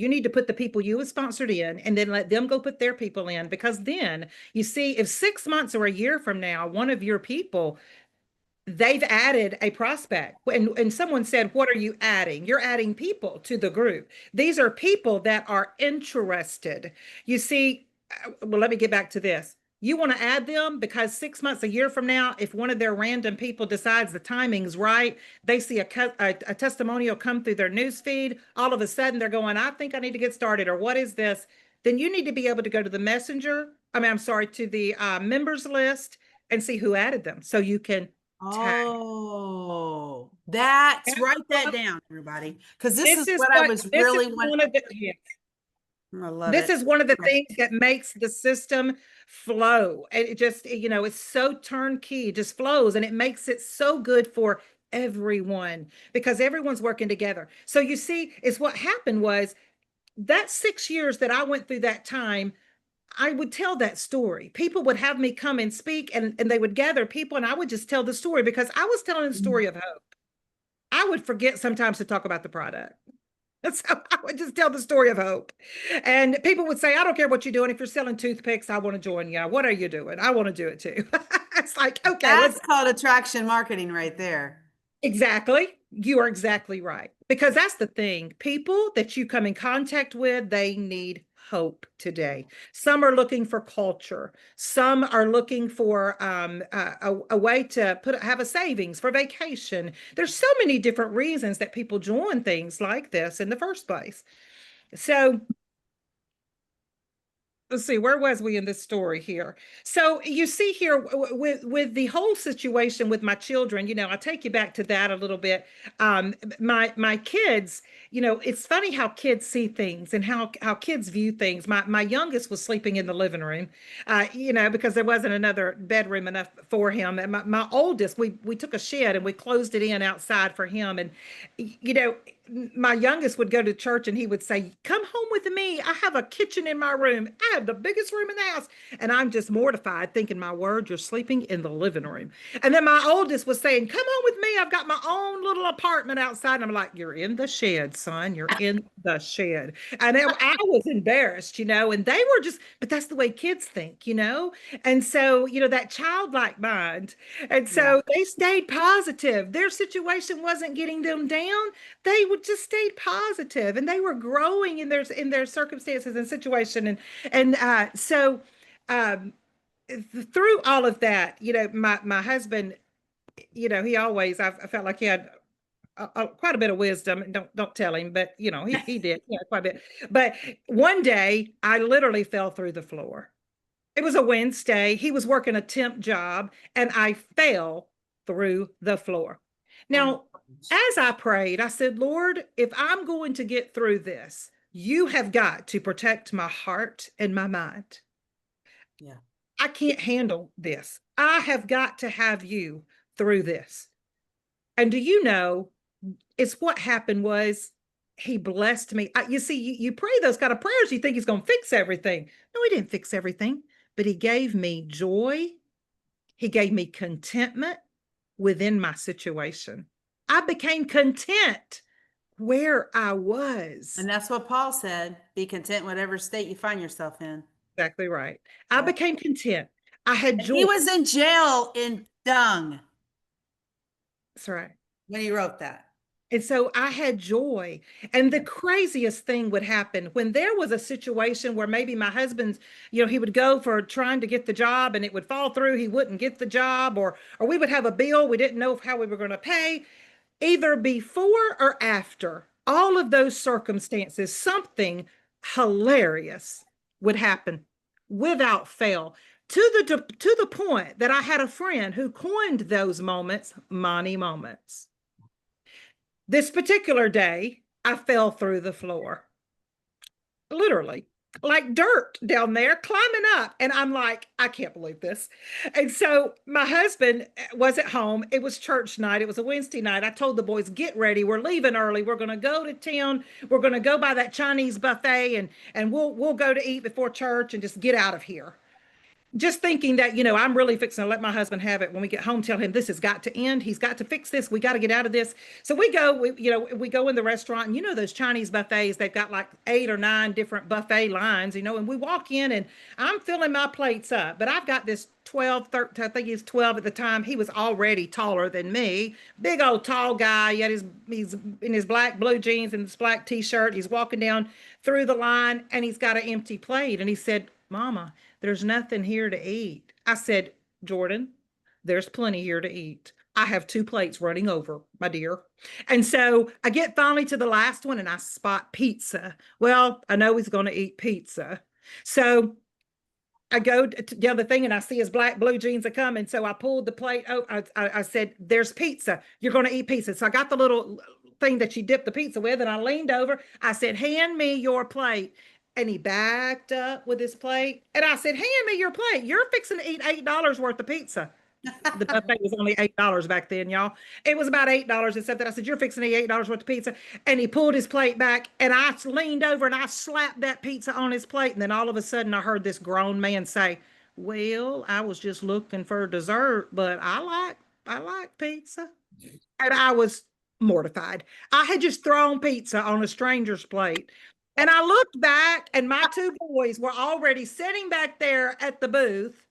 need to put the people you have sponsored in and then let them go put their people in. Because then you see, if 6 months or a year from now, one of your people, they've added a prospect, and someone said, what are you adding? You're adding people to the group. These are people that are interested. You see, well, let me get back to this. You want to add them because 6 months, a year from now, if one of their random people decides the timing's right, they see a testimonial come through their news feed, all of a sudden they're going, I think I need to get started, or what is this? Then you need to be able to go to the to the members list and see who added them so you can tag. oh, that's, write that down, everybody. Because this is This is what I was this is really wanting. one of the, yes. I love This it. is one of the Okay. things that makes the system flow. And it just, it's so turnkey, it just flows, and it makes it so good for everyone because everyone's working together. So you see, is what happened was that 6 years that I went through that time, I would tell that story. People would have me come and speak, and they would gather people, and I would just tell the story because I was telling the story of hope. I would forget sometimes to talk about the product. So I would just tell the story of hope. And people would say, I don't care what you're doing. If you're selling toothpicks, I want to join you. What are you doing? I want to do it too. It's like, okay, That's called attraction marketing right there. exactly. You are exactly right. Because that's the thing. People that you come in contact with, they need hope today. Some are looking for culture. Some are looking for a way to have a savings for vacation. There's so many different reasons that people join things like this in the first place. So let's see, where was we in this story here? So you see here with the whole situation with my children, I take you back to that a little bit. My kids, it's funny how kids see things and how kids view things. My youngest was sleeping in the living room, because there wasn't another bedroom enough for him. And my oldest, we took a shed and we closed it in outside for him. And my youngest would go to church and he would say, come home with me. I have a kitchen in my room. I have the biggest room in the house. And I'm just mortified thinking, my word, you're sleeping in the living room. And then my oldest was saying, come home with me. I've got my own little apartment outside. And I'm like, you're in the shed, son. You're in the shed. And I was embarrassed, and they were but that's the way kids think, And so, that childlike mind. And so they stayed positive. Their situation wasn't getting them down. They would just stayed positive, and they were growing in their circumstances and situation. So through all of that, my husband, he always, I felt like he had quite a bit of wisdom. Don't tell him, but he did, quite a bit. But one day I literally fell through the floor. It was a Wednesday. He was working a temp job, and I fell through the floor. Now, as I prayed, I said, Lord, if I'm going to get through this, you have got to protect my heart and my mind. Yeah. I can't handle this. I have got to have you through this. And do you know, it's what happened was he blessed me. You see, you pray those kind of prayers, you think he's going to fix everything. No, he didn't fix everything, but he gave me joy. He gave me contentment within my situation. I became content where I was. And that's what Paul said, be content whatever state you find yourself in. Exactly right. I became content. I had joy. He was in jail in dung. That's right. When he wrote that. And so I had joy. And the craziest thing would happen when there was a situation where maybe my husband's, he would go for trying to get the job and it would fall through. He wouldn't get the job, or we would have a bill. We didn't know how we were going to pay. Either before or after all of those circumstances, something hilarious would happen without fail, to the point that I had a friend who coined those moments money moments. This particular day, I fell through the floor, literally, like dirt down there, climbing up. And I'm like, I can't believe this. And so my husband was at home. It was church night. It was a Wednesday night. I told the boys, get ready. We're leaving early. We're going to go to town. We're going to go by that Chinese buffet, and we'll go to eat before church and just get out of here. just thinking that, you know, I'm really fixing to let my husband have it when we get home, tell him this has got to end. He's got to fix this. We got to get out of this. So we go, we go in the restaurant, and you know, those Chinese buffets, they've got like 8 or 9 different buffet lines, you know, and we walk in and I'm filling my plates up, but I've got this 12, 13, I think he's 12 at the time. He was already taller than me, big old tall guy. He's in his black blue jeans and this black t-shirt. He's walking down through the line and he's got an empty plate. And he said, Mama, there's nothing here to eat. I said, Jordan, there's plenty here to eat. I have 2 plates running over, my dear. And so I get finally to the last one and I spot pizza. Well, I know he's going to eat pizza. So I go to the other thing and I see his black blue jeans are coming. So I pulled the plate. Oh, I said, there's pizza. You're going to eat pizza. So I got the little thing that you dip the pizza with and I leaned over. I said, hand me your plate. And he backed up with his plate. And I said, hand me your plate. You're fixing to eat $8 worth of pizza. The buffet was only $8 back then, y'all. It was about $8, except that I said, you're fixing to eat $8 worth of pizza. And he pulled his plate back and I leaned over and I slapped that pizza on his plate. And then all of a sudden I heard this grown man say, well, I was just looking for dessert, but I like pizza. And I was mortified. I had just thrown pizza on a stranger's plate. And I looked back and my 2 boys were already sitting back there at the booth,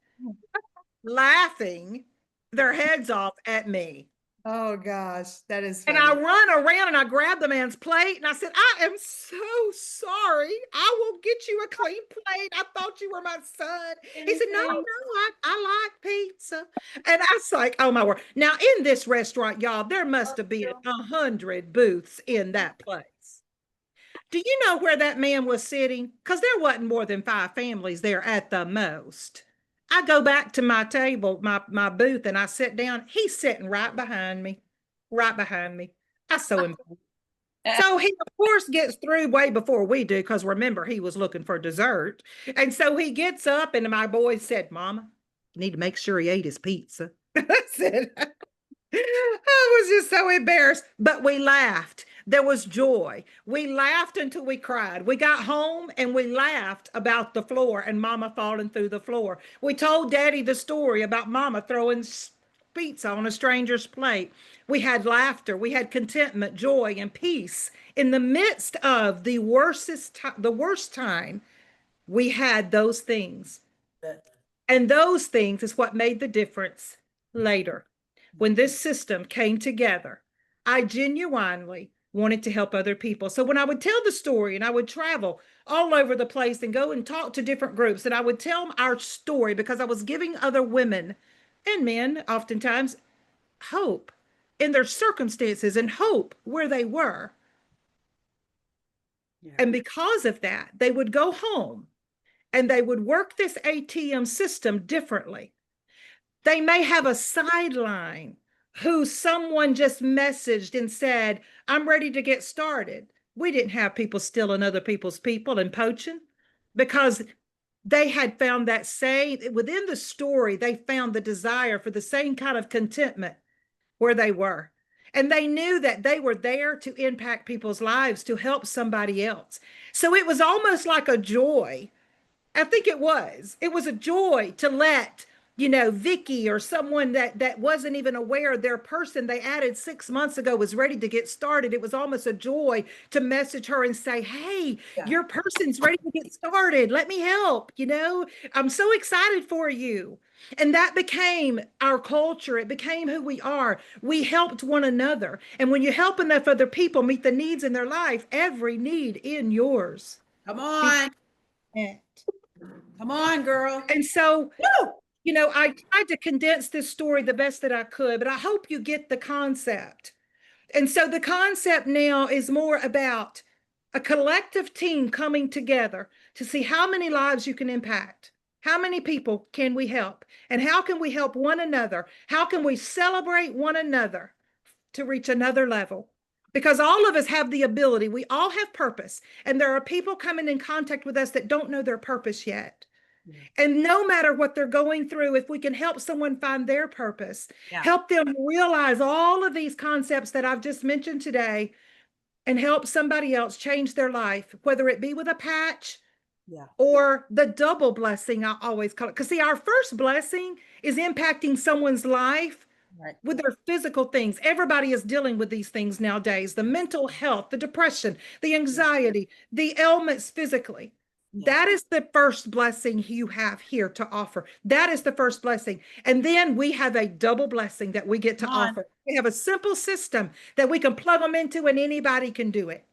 laughing their heads off at me. Oh gosh, that is And funny. I run around and I grab the man's plate and I said, I am so sorry. I will get you a clean plate. I thought you were my son. He said, no, I like pizza. And I was like, oh my word. Now in this restaurant, y'all, there must have been 100 booths in that place. Do you know where that man was sitting? Because there wasn't more than 5 families there at the most. I go back to my table, my booth, and I sit down. He's sitting right behind me, right behind me. I saw him. So he, of course, gets through way before we do, because remember, he was looking for dessert. And so he gets up, and my boy said, Mama, you need to make sure he ate his pizza. I said, I was just so embarrassed, but we laughed. There was joy. We laughed until we cried. We got home and we laughed about the floor and Mama falling through the floor. We told Daddy the story about Mama throwing pizza on a stranger's plate. We had laughter. We had contentment, joy, and peace in the midst of the worst time. We had those things, and those things is what made the difference later. When this system came together, I genuinely wanted to help other people. So when I would tell the story and I would travel all over the place and go and talk to different groups, and I would tell them our story, because I was giving other women and men oftentimes hope in their circumstances and hope where they were. Yeah. And because of that, they would go home and they would work this ATM system differently. They may have a sideline who someone just messaged and said, I'm ready to get started. We didn't have people stealing other people's people and poaching, because they had found that same, within the story, they found the desire for the same kind of contentment where they were. And they knew that they were there to impact people's lives, to help somebody else. So it was almost like a joy. I think it was a joy to let, you know, Vicky or someone that wasn't even aware their person they added 6 months ago was ready to get started. It was almost a joy to message her and say, hey, your person's ready to get started. Let me help. You know, I'm so excited for you. And that became our culture. It became who we are. We helped one another. And when you help enough other people meet the needs in their life, every need in yours. Come on. Come on, girl. And so, you know, I tried to condense this story the best that I could, but I hope you get the concept. And so the concept now is more about a collective team coming together to see how many lives you can impact. How many people can we help? And how can we help one another? How can we celebrate one another to reach another level? Because all of us have the ability. We all have purpose. And there are people coming in contact with us that don't know their purpose yet. And no matter what they're going through, if we can help someone find their purpose, help them realize all of these concepts that I've just mentioned today, and help somebody else change their life, whether it be with a patch Yeah. or the double blessing, I always call it. Because see, our first blessing is impacting someone's life Right. with their physical things. Everybody is dealing with these things nowadays, the mental health, the depression, the anxiety, the ailments physically. Yeah. That is the first blessing you have here to offer. That is the first blessing. And then we have a double blessing that we get to Come on. offer. We have a simple system that we can plug them into and anybody can do it.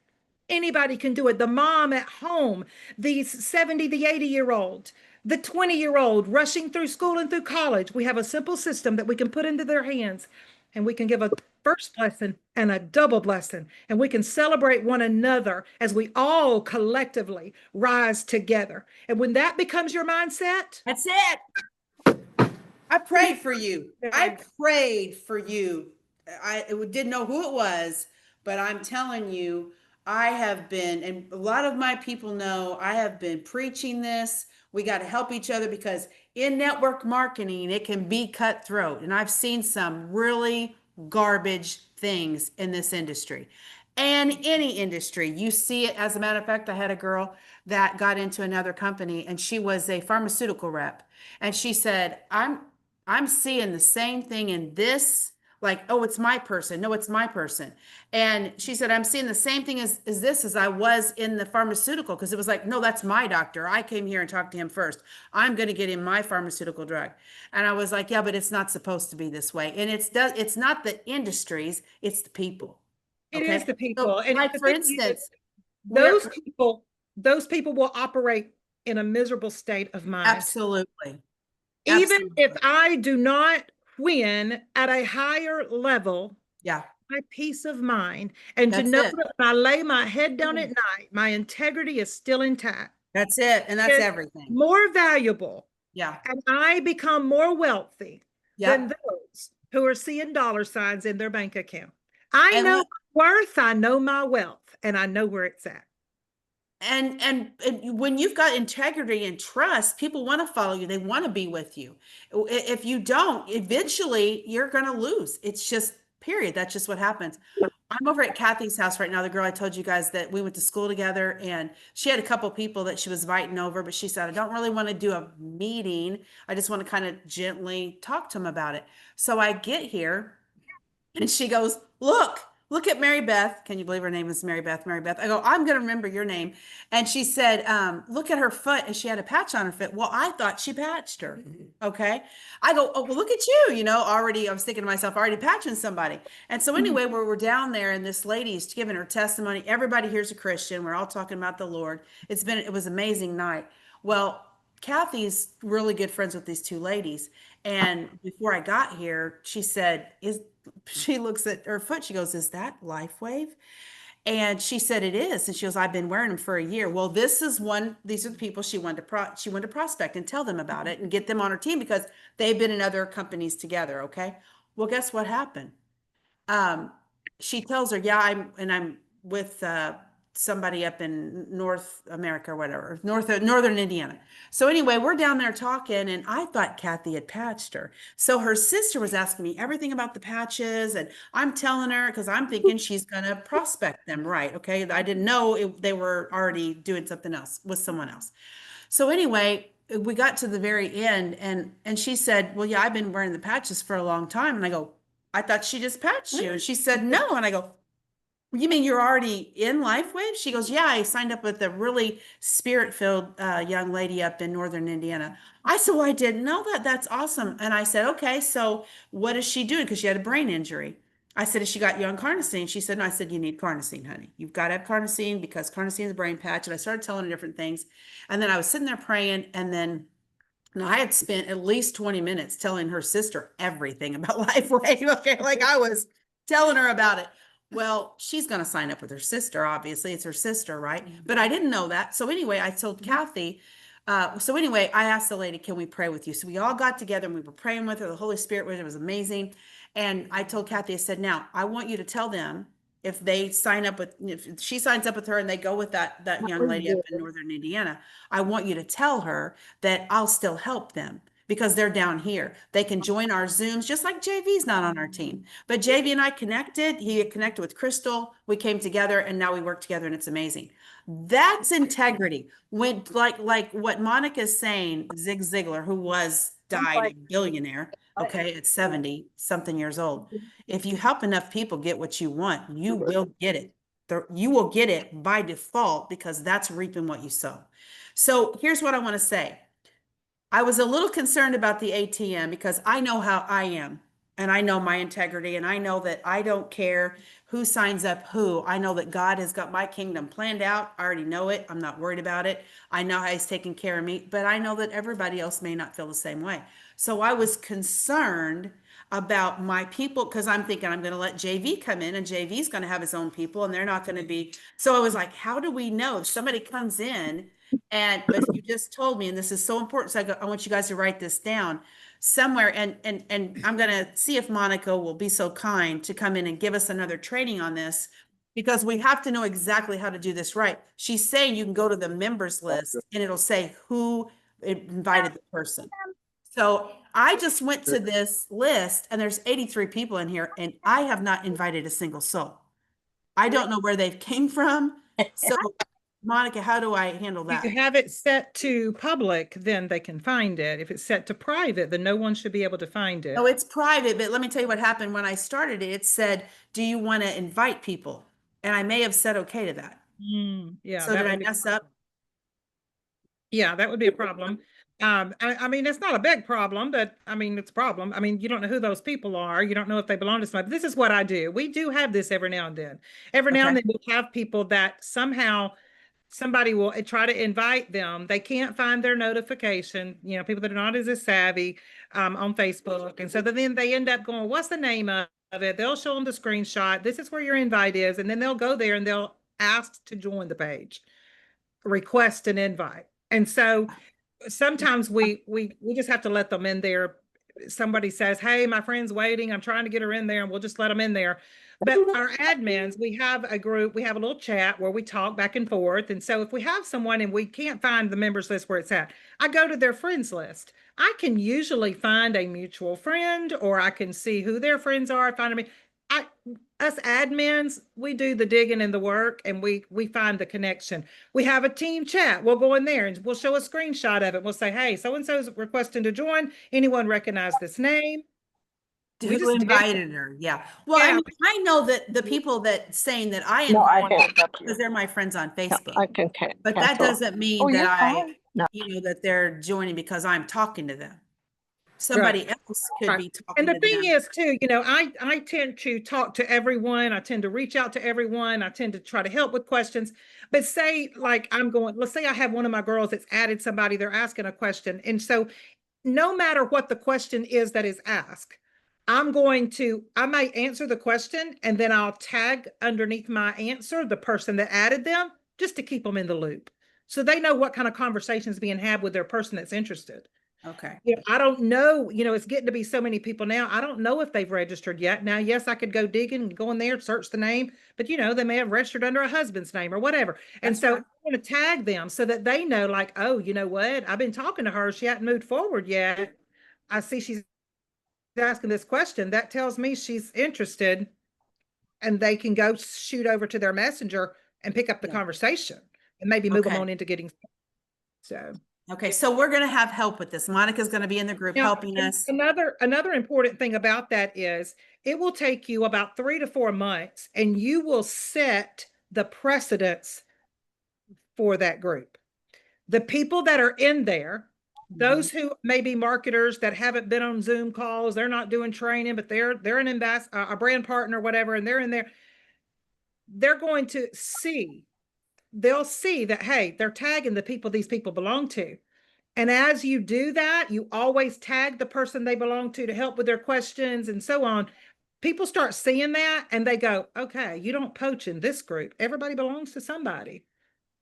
Anybody can do it. The mom at home, the 70, the 80-year-old, the 20-year-old rushing through school and through college. We have a simple system that we can put into their hands and we can give a first blessing and a double blessing. And we can celebrate one another as we all collectively rise together. And when that becomes your mindset, That's it. I prayed for you. I prayed for you. I didn't know who it was, but I'm telling you, I have been, and a lot of my people know I have been preaching this. We got to help each other because in network marketing, it can be cutthroat. And I've seen some really garbage things in this industry and any industry. You see it. As a matter of fact, I had a girl that got into another company and she was a pharmaceutical rep. And she said, I'm seeing the same thing in this, like, oh, it's my person. No, it's my person. And she said, I'm seeing the same thing as this as I was in the pharmaceutical, because it was like, no, that's my doctor. I came here and talked to him first. I'm going to get him my pharmaceutical drug. And I was like, yeah, but it's not supposed to be this way. And it's not the industries, it's the people. it Okay. is the So, people. And like the for thing is, instance, those people will operate in a miserable state of mind. absolutely. Even if Absolutely. I do not win at a higher level, Yeah, my peace of mind and to that's know it. that when I lay my head down at night, my integrity is still intact. That's it. And that's Is everything. more valuable. Yeah. And I become more wealthy than Yep. those who are seeing dollar signs in their bank account. I And know look, my worth, I know my wealth, and I know where it's at. and when you've got integrity and trust, people want to follow you. They want to be with you. If you don't, eventually you're going to lose. It's just period. That's just what happens. I'm over at Kathy's house right now, the girl I told you guys that we went to school together, and she had a couple people that she was inviting over, but she said, I don't really want to do a meeting. I just want to kind of gently talk to them about it. So I get here and she goes, look at Mary Beth. Can you believe her name is Mary Beth? Mary Beth. I go, I'm going to remember your name. And she said, look at her foot. And she had a patch on her foot. Well, I thought she patched her. Okay. I go, oh, well, look at you, already, I was thinking to myself, already patching somebody. And so anyway, we're down there and this lady's giving her testimony. Everybody here's a Christian. We're all talking about the Lord. It was an amazing night. Well, Kathy's really good friends with these two ladies. And before I got here, she said, she looks at her foot. She goes, is that LifeWave? And she said, it is. And she goes, I've been wearing them for a year. Well, these are the people she wanted to prospect and tell them about it and get them on her team because they've been in other companies together. Okay. Well, guess what happened? She tells her, yeah, I'm with somebody up in North America or whatever, northern Indiana. So anyway, we're down there talking, and I thought Kathy had patched her. So her sister was asking me everything about the patches, and I'm telling her because I'm thinking she's gonna prospect them, right? Okay, I didn't know they were already doing something else with someone else. So anyway, we got to the very end, and she said, well, yeah, I've been wearing the patches for a long time. And I go, I thought she just patched you. And she said, no. And I go, you mean you're already in LifeWave? She goes, yeah, I signed up with a really spirit-filled young lady up in Northern Indiana. I said, well, I didn't know that. That's awesome. And I said, okay, so what is she doing? Because she had a brain injury. I said, has she got you on carnosine? She said, no. I said, you need carnosine, honey. You've got to have carnosine because carnosine is a brain patch. And I started telling her different things. And then I was sitting there praying, and then I had spent at least 20 minutes telling her sister everything about LifeWave. Okay, like I was telling her about it. Well, she's going to sign up with her sister. Obviously, it's her sister, right? But I didn't know that. So anyway, I told Kathy. So anyway, I asked the lady, "Can we pray with you?" So we all got together and we were praying with her. The Holy Spirit was, it was amazing. And I told Kathy, I said, "Now I want you to tell them if they sign up with, if she signs up with her and they go with that young lady up in Northern Indiana, I want you to tell her that I'll still help them because they're down here. They can join our Zooms, just like JV's not on our team. But JV and I connected. He connected with Crystal. We came together and now we work together and it's amazing. That's integrity. When like what Monica's saying, Zig Ziglar, who died a billionaire, okay, at 70 something years old. If you help enough people get what you want, you will get it. You will get it by default because that's reaping what you sow. So here's what I want to say. I was a little concerned about the ATM because I know how I am and I know my integrity and I know that I don't care who signs up who. I know that God has got my kingdom planned out. I already know it. I'm not worried about it. I know how he's taking care of me, but I know that everybody else may not feel the same way. So I was concerned about my people because I'm thinking I'm going to let JV come in and JV's going to have his own people and they're not going to be. So I was like, how do we know if somebody comes in but you just told me, and this is so important. So I want you guys to write this down somewhere. And I'm going to see if Monica will be so kind to come in and give us another training on this because we have to know exactly how to do this right. She's saying you can go to the members list and it'll say who invited the person. So I just went to this list and there's 83 people in here and I have not invited a single soul. I don't know where they came from. So Monica, how do I handle that? If you have it set to public, then they can find it. If it's set to private, then no one should be able to find it. Oh, it's private, but let me tell you what happened when I started it. It said, do you want to invite people? And I may have said okay to that. Yeah. So did I mess up? Yeah, that would be a problem. I mean, it's not a big problem, but I mean, it's a problem. I mean, you don't know who those people are. You don't know if they belong to somebody. This is what I do. We do have this every now and then. Every now and then we'll have people that somehow somebody will try to invite them. They can't find their notification, people that are not as savvy on Facebook. And so then they end up going, what's the name of it? They'll show them the screenshot. This is where your invite is. And then they'll go there and they'll ask to join the page, request an invite. And so sometimes we just have to let them in there. Somebody says, hey, my friend's waiting. I'm trying to get her in there and we'll just let them in there. But our admins, we have a group, we have a little chat where we talk back and forth. And so if we have someone and we can't find the members list where it's at, I go to their friends list. I can usually find a mutual friend or I can see who their friends are. Us admins, we do the digging and the work and we find the connection. We have a team chat. We'll go in there and we'll show a screenshot of it. We'll say, hey, so-and-so's requesting to join. Anyone recognize this name? Who invited her? Yeah. Well, I mean, I know that the people that saying that I invite because they're my friends on Facebook. I can but that doesn't mean that that they're joining because I'm talking to them. Somebody else could be talking and the to thing them. is too, I tend to talk to everyone. I tend to reach out to everyone. I tend to try to help with questions. But say like let's say I have one of my girls that's added somebody, they're asking a question. And so no matter what the question is that is asked, I might answer the question and then I'll tag underneath my answer the person that added them just to keep them in the loop. So they know what kind of conversation is being had with their person that's interested. Okay. I don't know, it's getting to be so many people now. I don't know if they've registered yet. Now, yes, I could go digging and go in there, search the name, but they may have registered under a husband's name or whatever. And so I'm going to tag them so that they know like, oh, you know what? I've been talking to her. She hasn't moved forward yet. I see she's asking this question. That tells me she's interested and they can go shoot over to their messenger and pick up the conversation and maybe move them on into getting. So. Okay, so we're going to have help with this. Monica's going to be in the group helping us. Another important thing about that is it will take you about 3 to 4 months and you will set the precedents for that group. The people that are in there, those who may be marketers that haven't been on Zoom calls, they're not doing training, but they're an ambassador, a brand partner, whatever, and they're in there. They're going to see, they'll see that, hey, they're tagging the people these people belong to. And as you do that, you always tag the person they belong to help with their questions and so on. People start seeing that and they go, okay, you don't poach in this group. Everybody belongs to somebody.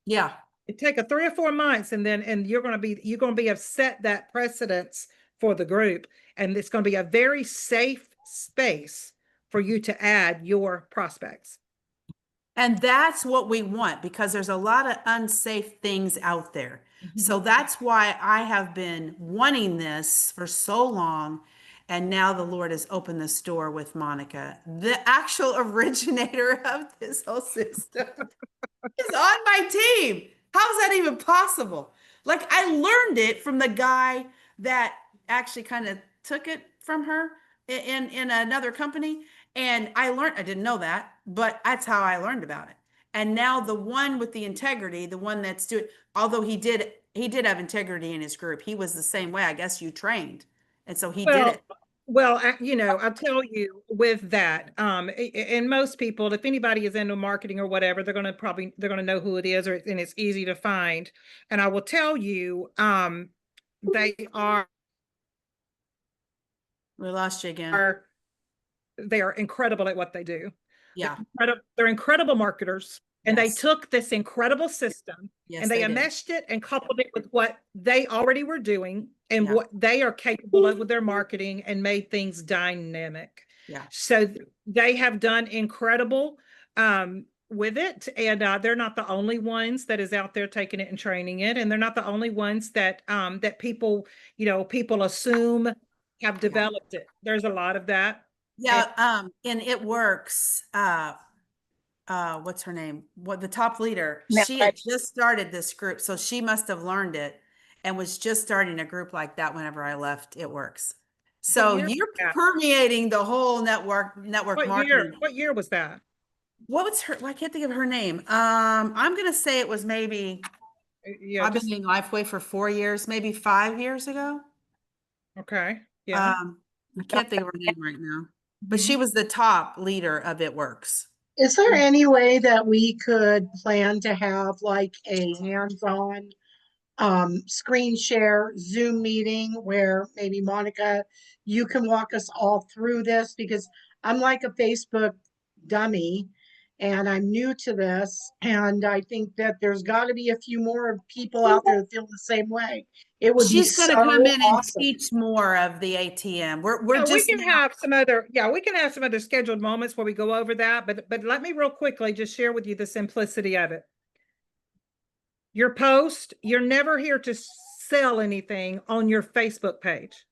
Yeah. It take 3 or 4 months and you're going to have set that precedence for the group. And it's going to be a very safe space for you to add your prospects. And that's what we want because there's a lot of unsafe things out there. So that's why I have been wanting this for so long. And now the Lord has opened this door with Monica, the actual originator of this whole system is on my team. How is that even possible? Like I learned it from the guy that actually kind of took it from her in another company. And I didn't know that, but that's how I learned about it. And now the one with the integrity, the one that's doing, although he did have integrity in his group. He was the same way. I guess you trained. And so he did it. Well, I'll tell you with that, and most people, if anybody is into marketing or whatever, they're going to know who it is, and it's easy to find. And I will tell you, they We lost you again. they are incredible at what they do. Yeah. They're incredible marketers. And they Yes. took this incredible system Yes, and they did. enmeshed it and coupled it with what they already were doing and Yeah. what they are capable of with their marketing and made things dynamic. Yeah. So they have done incredible with it. And they're not the only ones that is out there taking it and training it. And they're not the only ones that that people, people assume have developed it. There's a lot of that. Yeah, and it works. What's her name? What the top leader? She had just started this group, so she must have learned it and was just starting a group like that whenever I left. It works. So year you're was that? permeating the whole network marketing. What year was that? What was her? Well, I can't think of her name. I'm gonna say it was maybe Yeah, I've been in Lifeway for 4 years, maybe 5 years ago. okay. Yeah. I can't think of her name right now, but she was the top leader of It Works. Is there any way that we could plan to have like a hands-on screen share Zoom meeting where maybe Monica, you can walk us all through this? Because I'm like a Facebook dummy and I'm new to this. And I think that there's got to be a few more people out there that feel the same way. It would be She's going to so come in and awesome. teach more of the ATM. We're Yeah, just we can have some other scheduled moments where we go over that, but let me real quickly just share with you the simplicity of it. Your post, you're never here to sell anything on your Facebook page.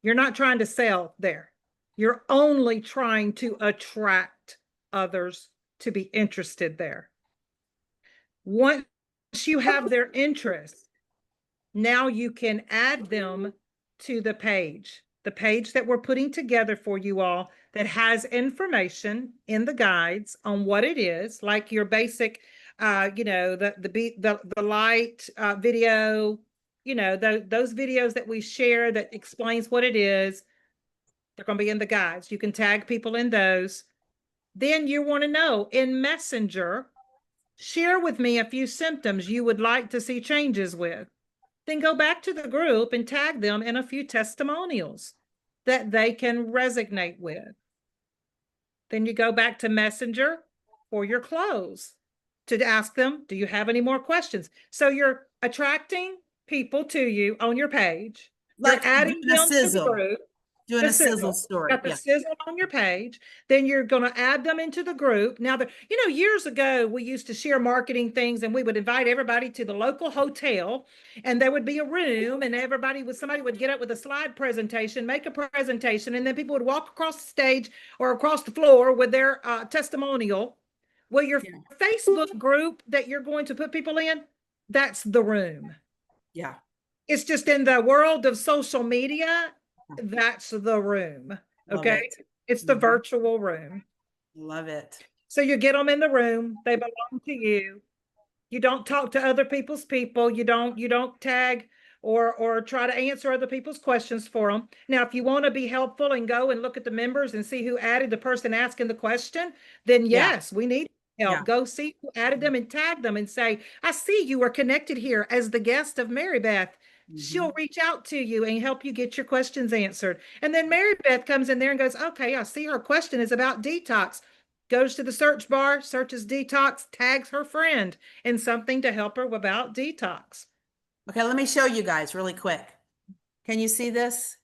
You're not trying to sell there. You're only trying to attract others to be interested there. Once you have their interest, now you can add them to the page that we're putting together for you all that has information in the guides on what it is, like your basic, the light video, those videos that we share that explains what it is. They're going to be in the guides. You can tag people in those. Then you want to know in Messenger, share with me a few symptoms you would like to see changes with. Then go back to the group and tag them in a few testimonials that they can resonate with. Then you go back to Messenger for your close to ask them, do you have any more questions? So you're attracting people to you on your page. like you're adding them to the group. Doing a sizzle story. Got the sizzle on your page. Then you're going to add them into the group. Now, years ago, we used to share marketing things and we would invite everybody to the local hotel and there would be a room and somebody would get up with a slide presentation, make a presentation, and then people would walk across the stage or across the floor with their testimonial. Well, your Facebook group that you're going to put people in, that's the room. Yeah. It's just in the world of social media, that's the room. Okay. It's the virtual room. Love it. So you get them in the room. They belong to you. You don't talk to other people's people. You don't tag or try to answer other people's questions for them. Now, if you want to be helpful and go and look at the members and see who added the person asking the question, then yes, we need help. Go see who added them and tag them and say, I see you are connected here as the guest of Mary Beth. She'll reach out to you and help you get your questions answered. And then Mary Beth comes in there and goes, okay, I see her question is about detox. Goes to the search bar, searches detox, tags her friend in something to help her about detox. Okay, let me show you guys really quick. Can you see this?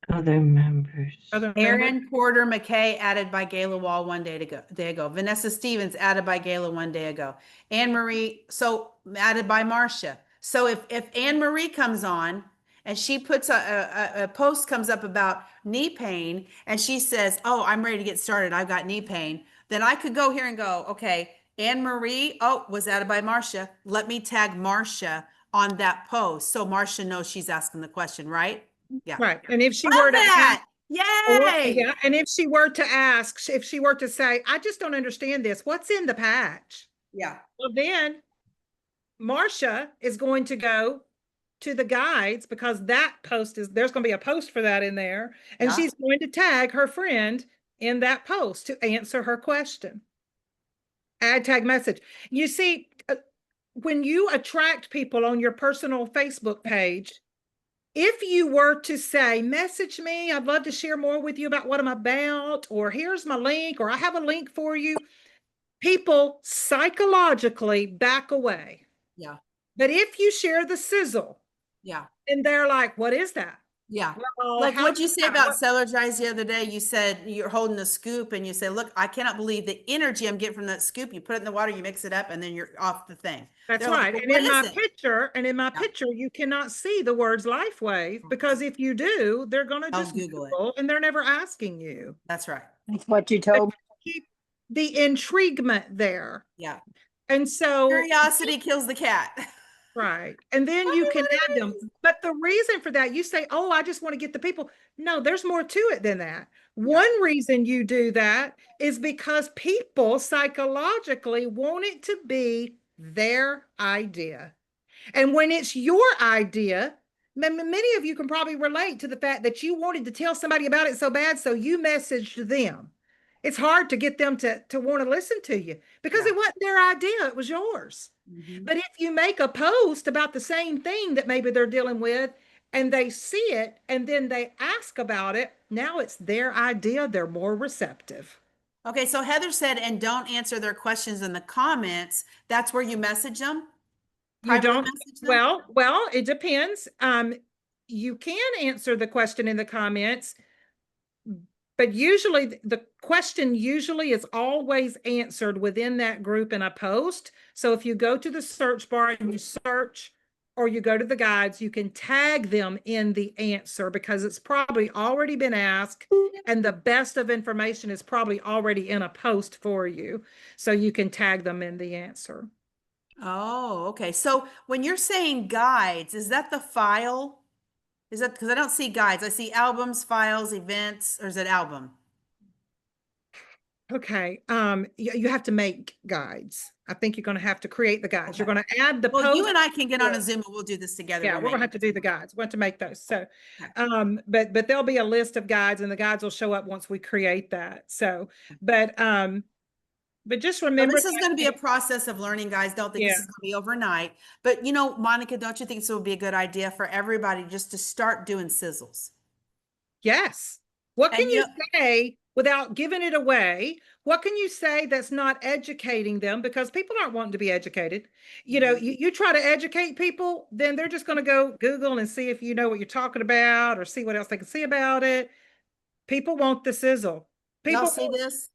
Other members. Other members? Aaron Porter McKay added by Gayla Wall day ago. Vanessa Stevens added by Gayla 1 day ago. Anne Marie, so added by Marcia. So if Anne Marie comes on and she puts a post comes up about knee pain and she says, "Oh, I'm ready to get started. I've got knee pain." Then I could go here and go, "Okay, Anne Marie, oh, was added by Marcia. Let me tag Marcia on that post so Marcia knows she's asking the question, right?" Yeah. Right. And if she Love were to that. ask, Yay. yeah, and if she were to ask, if she were to say, I just don't understand this, what's in the patch? Yeah. Well, then Marcia is going to go to the guides because that post there's going to be a post for that in there. And Yeah. she's going to tag her friend in that post to answer her question. Add tag message. You see, when you attract people on your personal Facebook page, if you were to say, message me, I'd love to share more with you about what I'm about, or here's my link, or I have a link for you, people psychologically back away. Yeah. But if you share the sizzle, Yeah. and they're like, what is that? Yeah. Well, Like how what'd you does say that- about what- seller drives the other day? You said you're holding a scoop and you say, "Look, I cannot believe the energy I'm getting from that scoop." You put it in the water, you mix it up, and then you're off the thing. That's They're like, right. "Well, And what in is my it?" picture, you cannot see the words LifeWave because if you do, they're going to I'll just Google it. Google and they're never asking you. That's right. That's what you told me. Keep the intriguement there. Yeah. And so Curiosity kills the cat. right. And then you can add them. But the reason for that, you say, oh, I just want to get the people. No, there's more to it than that. One reason you do that is because people psychologically want it to be their idea. And when it's your idea, many of you can probably relate to the fact that you wanted to tell somebody about it so bad, so you messaged them. It's hard to get them to want to listen to you because it wasn't their idea, it was yours. Mhm. But if you make a post about the same thing that maybe they're dealing with and they see it and then they ask about it, now it's their idea, they're more receptive. Okay, so Heather said, and don't answer their questions in the comments. That's where you message them? You Privately don't, message them? well, it depends. You can answer the question in the comments, but usually the question usually is always answered within that group in a post. So if you go to the search bar and you search, or you go to the guides, you can tag them in the answer because it's probably already been asked and the best of information is probably already in a post for you. So you can tag them in the answer. Oh, okay. So when you're saying guides, is that the file? Is that because I don't see guides? I see albums, files, events, or is it album? Okay, you have to make guides. I think you're going to have to create the guides. You're Okay. going to add the Well, post. you and I can get on Yeah. a Zoom and we'll do this together. Yeah, we're going to have to do the guides. We have to make those. So, but there'll be a list of guides, and the guides will show up once we create that. So, but just So remember this is that- going to be a process of learning, guys. Don't think this Yeah. is going to be overnight. But you know, Monica, don't you think this would be a good idea for everybody just to start doing sizzles? Yes. What can And you say without giving it away? What can you say that's not educating them? Because people aren't wanting to be educated. You know, you try to educate people, then they're just going to go Google and see if you know what you're talking about or see what else they can see about it. People want the sizzle. Y'all People see this?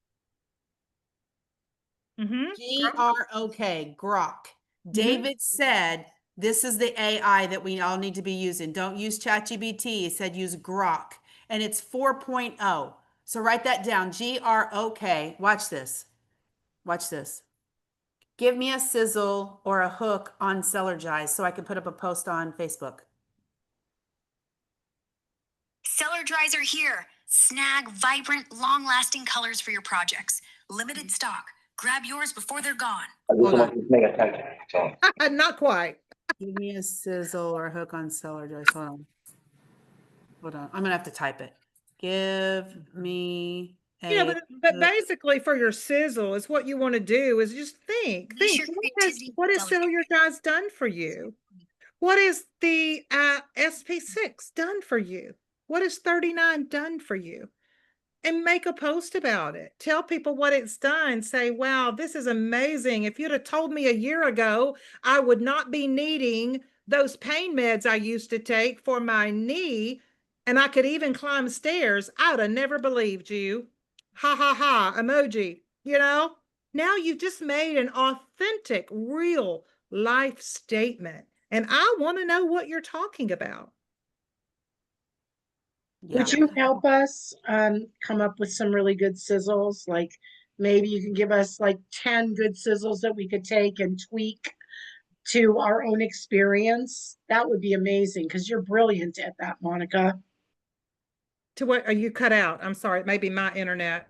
Mhm. Grok. Grok. David said, this is the AI that we all need to be using. Don't use ChatGPT. He said use Grok. And it's 4.0. So write that down. Grok. Watch this. Watch this. Give me a sizzle or a hook on Sellergize so I can put up a post on Facebook. Seller dries are here. Snag vibrant, long-lasting colors for your projects. Limited stock. Grab yours before they're gone. Hold on. Not quite. Give me a sizzle or a hook on Sellergize. Hold on. Hold on. I'm going to have to type it. Give me a Yeah, but basically for your sizzle is what you want to do is just think your what has creativity Cellular Guys done for you? What is the SP6 done for you? What is 39 done for you? And make a post about it. Tell people what it's done. Say, wow, this is amazing. If you'd have told me a year ago, I would not be needing those pain meds I used to take for my knee. and I could even climb stairs, I would have never believed you. Ha ha ha, emoji, you know? Now you've just made an authentic, real life statement. And I want to know what you're talking about. Yeah. Would you help us come up with some really good sizzles? Like maybe you can give us like 10 good sizzles that we could take and tweak to our own experience. That would be amazing because you're brilliant at that, Monica. To what are you cut out? I'm sorry, it may be my internet.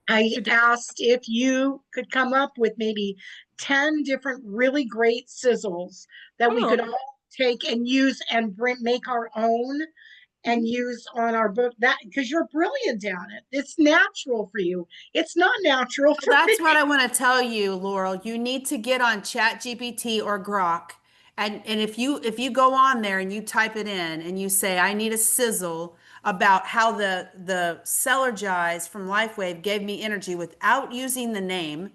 I To do- asked if you could come up with maybe 10 different really great sizzles that we could Oh, all take and use and make our own and use on our book, that because you're brilliant at it. It's natural for you. It's not natural for me. That's what I want to tell you, Laurel. You need to get on ChatGPT or Grok. And if you go on there and you type it in and you say, I need a sizzle about how the Celergize from LifeWave gave me energy without using the name,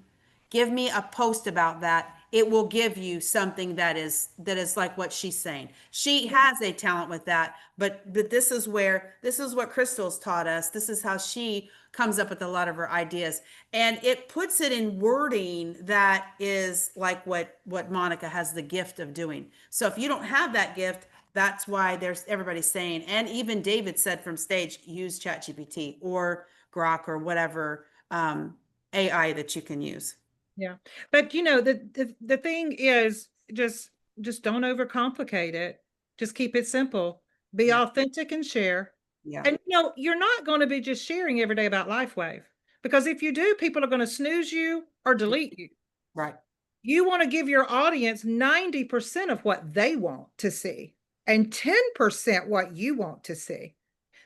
give me a post about that. It will give you something that is like what she's saying. She has a talent with that, but this is what Crystal's taught us. This is how she comes up with a lot of her ideas, and it puts it in wording that is like what Monica has the gift of doing. So if you don't have that gift, that's why there's everybody's saying, and even David said from stage, use ChatGPT or Grok or whatever AI that you can use. yeah. But you know, the thing is just don't overcomplicate it. Just keep it simple. Be Yeah. authentic and share. Yeah. And you know, you're not going to be just sharing every day about LifeWave. Because if you do, people are going to snooze you or delete you. Right. You want to give your audience 90% of what they want to see and 10% what you want to see.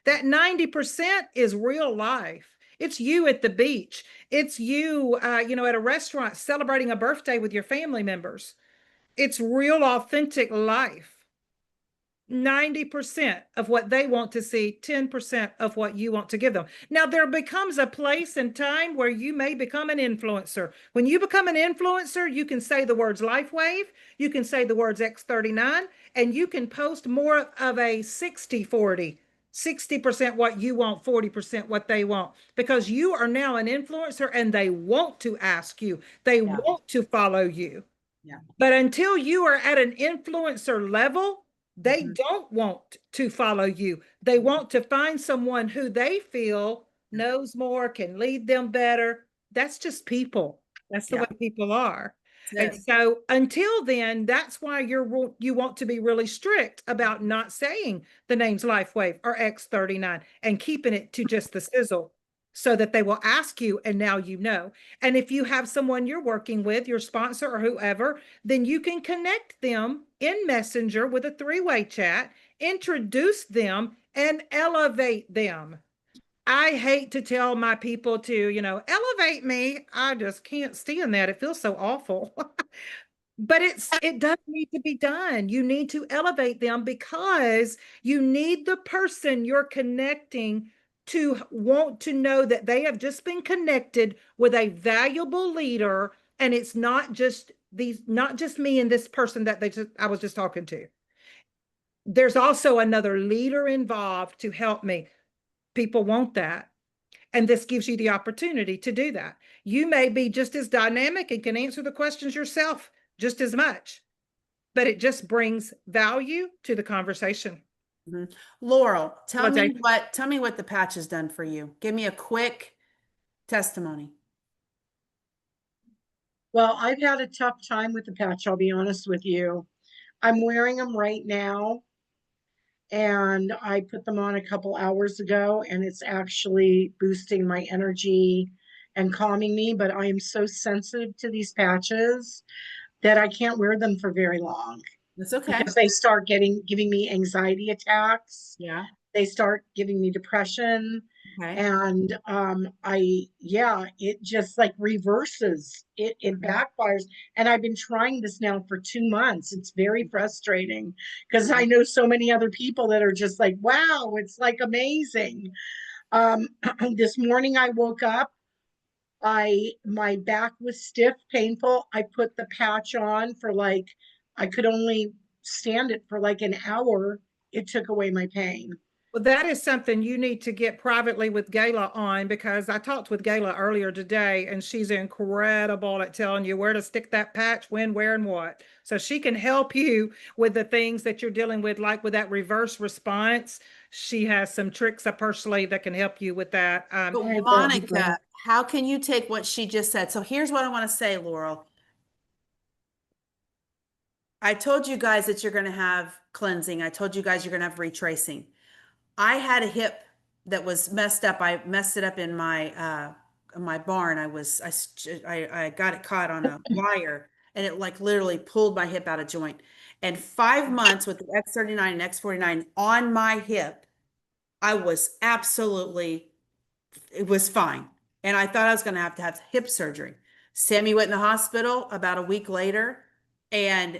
That 90% is real life. It's you at the beach. It's you, at a restaurant celebrating a birthday with your family members. It's real, authentic life. 90% of what they want to see, 10% of what you want to give them. Now, there becomes a place and time where you may become an influencer. When you become an influencer, you can say the words LifeWave, you can say the words X39, and you can post more of a 60-40. 60% what you want, 40% what they want, because you are now an influencer and they want to ask you, they Yeah. want to follow you. Yeah. But until you are at an influencer level, they Mhm. don't want to follow you. They want to find someone who they feel knows more, can lead them better. That's just people. That's the Yeah. way people are. And That's it. so until then, that's why you want to be really strict about not saying the names LifeWave or X39 and keeping it to just the sizzle so that they will ask you and now you know. And if you have someone you're working with, your sponsor or whoever, then you can connect them in Messenger with a three-way chat, introduce them and elevate them. I hate to tell my people to, elevate me. I just can't stand that. It feels so awful. But it does need to be done. You need to elevate them because you need the person you're connecting to want to know that they have just been connected with a valuable leader, and it's not just me and this person that I was just talking to. There's also another leader involved to help me. People want that. And this gives you the opportunity to do that. You may be just as dynamic and can answer the questions yourself just as much, but it just brings value to the conversation. Mhm. Laurel, tell Well, me Dave. what the patch has done for you. Give me a quick testimony. Well, I've had a tough time with the patch, I'll be honest with you. I'm wearing them right now, and I put them on a couple hours ago, and it's actually boosting my energy and calming me. But I am so sensitive to these patches that I can't wear them for very long That's okay. because they start giving me anxiety attacks. Yeah. They start giving me depression. Okay. And it just like reverses it backfires. And I've been trying this now for 2 months. It's very frustrating because I know so many other people that are just like, wow, it's like amazing. This morning I woke up, my back was stiff, painful. I put the patch on for I could only stand it for like an hour. It took away my pain. Well, that is something you need to get privately with Gayla on, because I talked with Gayla earlier today and she's incredible at telling you where to stick that patch, when, where, and what. So she can help you with the things that you're dealing with, like with that reverse response. She has some tricks up her sleeve that can help you with that. But That'd be Monica, great. how can you take what she just said? So here's what I want to say, Laurel. I told you guys that you're going to have cleansing. I told you guys you're going to have retracing. I had a hip that was messed up. I messed it up in my barn. I got it caught on a wire, and it like literally pulled my hip out of joint. And 5 months with the X39 and X49 on my hip, I was absolutely, it was fine. And I thought I was going to have hip surgery. Sammy went in the hospital about a week later, and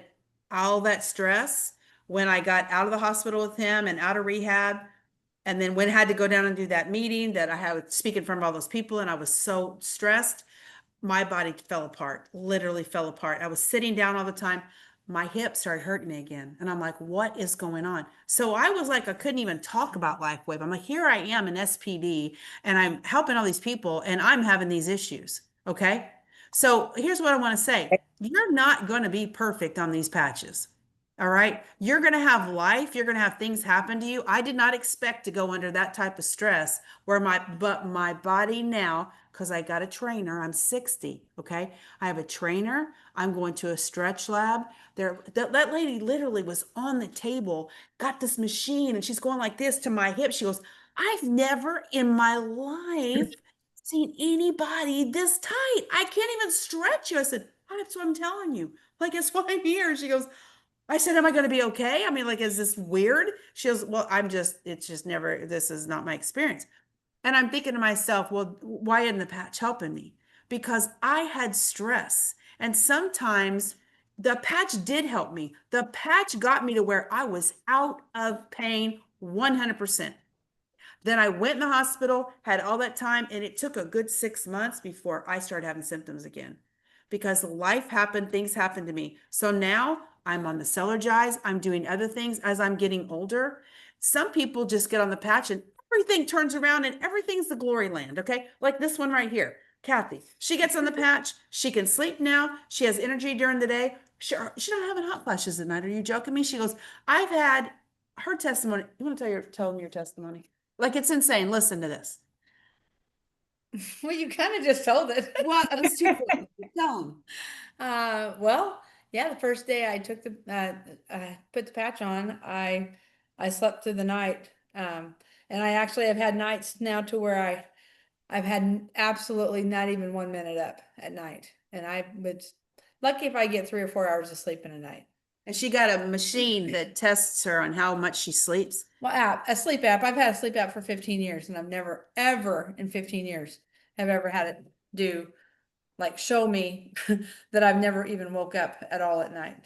all that stress, when I got out of the hospital with him and out of rehab, and then when I had to go down and do that meeting that I had speaking in front of all those people, and I was so stressed, my body fell apart, literally fell apart. I was sitting down all the time. My hip started hurting me again. And I'm like, what is going on? So I was like, I couldn't even talk about LifeWave. I'm like, here I am in SPD and I'm helping all these people and I'm having these issues. Okay. So here's what I want to say. You're not going to be perfect on these patches. All right. You're going to have life. You're going to have things happen to you. I did not expect to go under that type of stress where my body now, because I got a trainer, I'm 60. Okay. I have a trainer. I'm going to a stretch lab. That lady literally was on the table, got this machine, and she's going like this to my hip. She goes, I've never in my life seen anybody this tight. I can't even stretch you. I said, that's what I'm telling you. Like, it's 5 years. She goes, I said, am I going to be okay? I mean, like, is this weird? She goes, well, it's just never, this is not my experience. And I'm thinking to myself, well, why isn't the patch helping me? Because I had stress. And sometimes the patch did help me. The patch got me to where I was out of pain 100%. Then I went in the hospital, had all that time, and it took a good 6 months before I started having symptoms again. Because life happened, things happened to me. So now I'm on the Celergize, I'm doing other things as I'm getting older. Some people just get on the patch and everything turns around and everything's the glory land, okay? Like this one right here, Kathy. She gets on the patch, she can sleep now, she has energy during the day. She not having hot flashes at night. Are you joking me? She goes, I've had her testimony. You want to tell them your testimony? Like, it's insane. Listen to this. Well, you kind of just told it. Well, it was too quick. Tell them. Well, yeah, the first day I took I put the patch on, I slept through the night. And I actually have had nights now to where I've had absolutely not even 1 minute up at night. And I was lucky if I get 3 or 4 hours of sleep in a night. And she got a machine that tests her on how much she sleeps. Well, a sleep app. I've had a sleep app for 15 years and I've never, ever in 15 years have ever had it show me that I've never even woke up at all at night.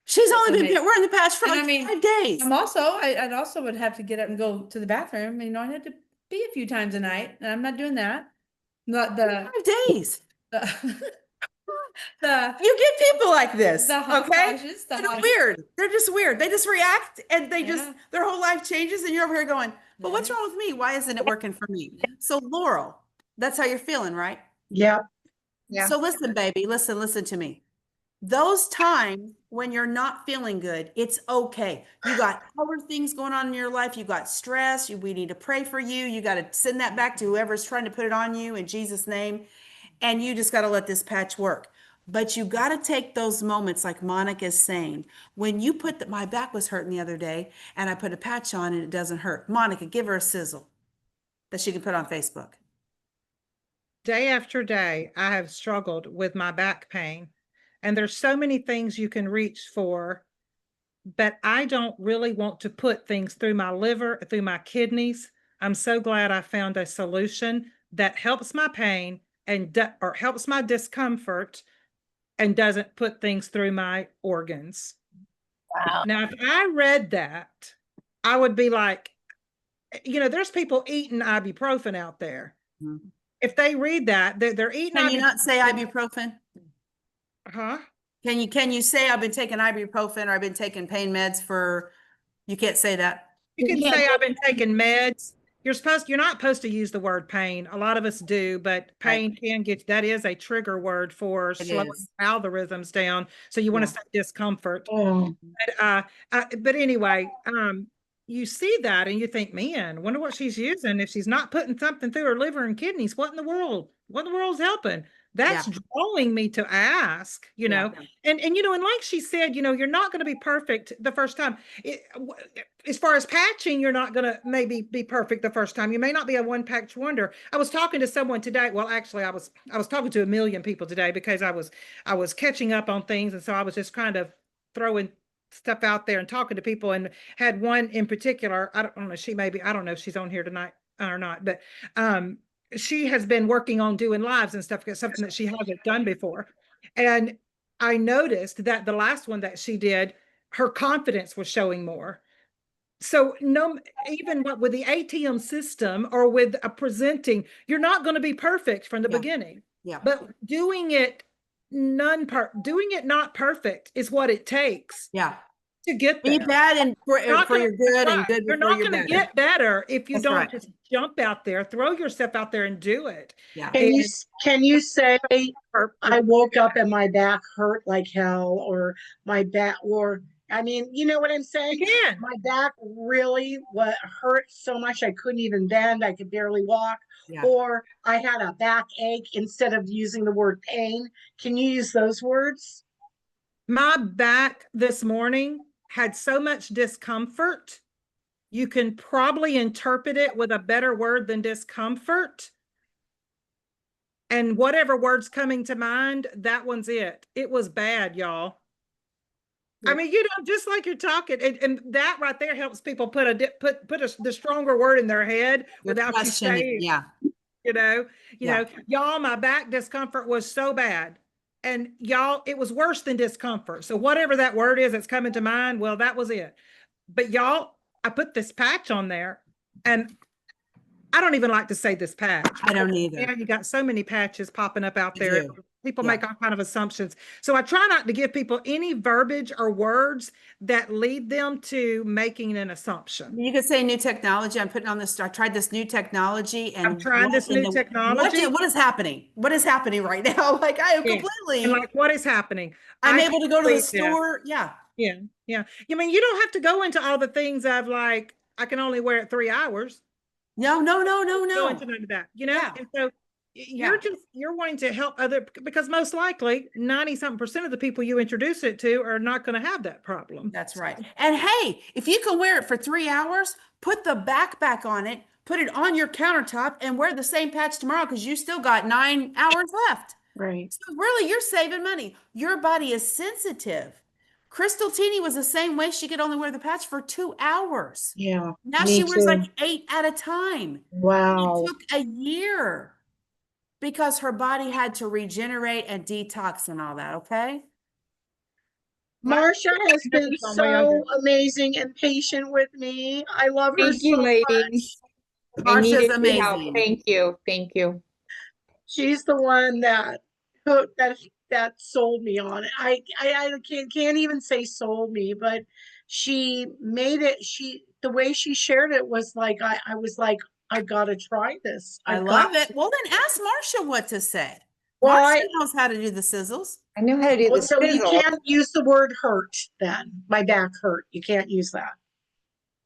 She's only been wearing the patch for And like I mean, 5 days. I'd also would have to get up and go to the bathroom. You know, I had to pee a few times a night and I'm not doing that. Not the 5 days. the You get people like this, the hot okay? flashes, They're weird. They're just weird. They just react and they just, Yeah. their whole life changes and you're over here going, but what's wrong with me? Why isn't it working for me? So Laurel, that's how you're feeling, right? Yep. Yeah. So listen, baby, listen to me. Those times when you're not feeling good, it's okay. You got other things going on in your life. You got stress. We need to pray for you. You got to send that back to whoever's trying to put it on you in Jesus' name. And you just got to let this patch work. But you got to take those moments like Monica is saying. When you put my back was hurting the other day and I put a patch on and it doesn't hurt. Monica, give her a sizzle that she can put on Facebook. Day after day, I have struggled with my back pain. And there's so many things you can reach for, but I don't really want to put things through my liver, through my kidneys. I'm so glad I found a solution that helps my pain or helps my discomfort and doesn't put things through my organs. Wow. Now, if I read that, I would be like, there's people eating ibuprofen out there. Mm-hmm. If they read that, they're eating Can you not say ibuprofen? Huh? Can you say I've been taking ibuprofen or I've been taking pain meds for, you can't say that? You can can't say take- I've been taking meds. You're not supposed to use the word pain. A lot of us do, but pain can get, that is a trigger word for It slowing is. algorithms down. So you want to Yeah. say discomfort. Oh, But anyway, you see that and you think, man, wonder what she's using. If she's not putting something through her liver and kidneys, what in the world? What in the world's helping? That's drawing me to ask, you know, and you know, and like she said, you know, you're not going to be perfect the first time. As far as patching, you're not going to maybe be perfect the first time. You may not be a one patch wonder. I was talking to someone today. Well, actually, I was talking to a million people today because I was catching up on things, and so I was just kind of throwing stuff out there and talking to people, and had one in particular. I don't know. I don't know if she's on here tonight or not, but she has been working on doing lives and stuff. It's something that she hasn't done before. And I noticed that the last one that she did, her confidence was showing more. So no, even with the ATM system or with a presenting, you're not going to be perfect from the beginning. Yeah. But doing it not perfect is what it takes Yeah. to get Be there. bad and for your good and good You're before not you're going to better. get better if you That's don't right. just jump out there, throw yourself out there and do it. Yeah. can you say, I woke up and my back hurt like hell, or my back, or I mean, you know what I'm saying? Again, My back really hurt so much I couldn't even bend. I could barely walk. Yeah. Or I had a backache instead of using the word pain. Can you use those words? my back this morning had so much discomfort. You can probably interpret it with a better word than discomfort. And whatever word's coming to mind, that one's it. It was bad, y'all. I mean, you know, just like you're talking, and that right there helps people put the stronger word in their head without you saying, you know, y'all, my back discomfort was so bad. And y'all, it was worse than discomfort. So whatever that word is that's coming to mind, well, that was it. But y'all, I put this patch on there, and I don't even like to say this patch. I don't either. Yeah, you got so many patches popping up out there. do. People Yeah. make all kind of assumptions. So I try not to give people any verbiage or words that lead them to making an assumption. You could say new technology. I'm putting on this. I tried this new technology, and I'm trying this new technology. What is happening? What is happening right now? Like I am completely. And like, what is happening? I'm able to go to the store. Yeah. Yeah. Yeah. I mean, you don't have to go into all the things of like, I can only wear it 3 hours. No. Go into none of that, you know? Yeah. And so you're wanting to help other, because most likely 90-something% of the people you introduce it to are not going to have that problem. That's right. And hey, if you can wear it for 3 hours, put the backpack on it, put it on your countertop, and wear the same patch tomorrow because you still got 9 hours left. Right. So really, you're saving money. Your body is sensitive. Crystal Teeny was the same way. She could only wear the patch for 2 hours. Yeah. Now me she wears too. like 8 at a time. Wow. It took a year because her body had to regenerate and detox and all that. Okay. Marcia has been so amazing and patient with me. I love her Thank you, so ladies. much. I Marsha's needed your help. amazing. Thank you. Thank you. She's the one that sold me on it. I can't even say sold me, but she made it. The way she shared it was like I was like, I gotta try this. I love it. Well, then ask Marsha what to say. Well, Marsha knows how to do the sizzles. I know how to do this. So you can't use the word hurt then. My back hurt. You can't use that.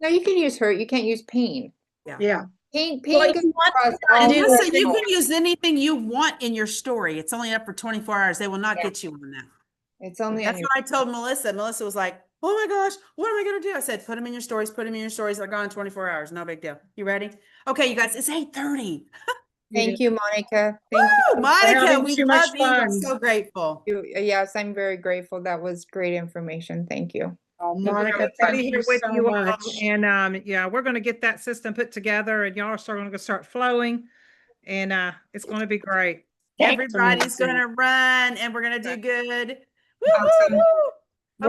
No, you can use hurt. You can't use pain. Yeah. Pain Well, goes you want across to all And do listen, it. you can use anything you want in your story. It's only up for 24 hours. They will not get you on that. It's only That's on your what I told Melissa. Melissa was like, oh my gosh, what am I going to do? I said, put them in your stories, put them in your stories. They're gone in 24 hours. No big deal. You ready? Okay, you guys, it's 8:30. Thank you, Monica. Thank you. Monica, having we too love much you. We're fun. so grateful. Yes, I'm very grateful. That was great information. Thank you. Oh, We're Monica, gonna thank be you here with so you all, much. and yeah, we're going to get that system put together, and y'all are going to start flowing, and it's going to be great. Everybody's going to run, and we're going to do good. Woo, Awesome. woo, woo.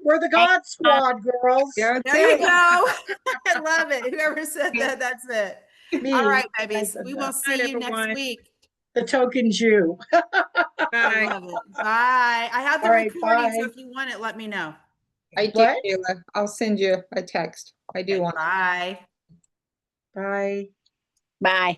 We're the God Squad, girls. That's There you it. go. I love it. Whoever said that, that's it. Me. All right, I babies. said We that. will see you next everyone. week. The token Jew. I Bye. love it. Bye. I have the All right, recording, so bye. if you want it, let me know. I do, What? Sheila. I'll send you a text. I do want. Bye. Bye. Bye.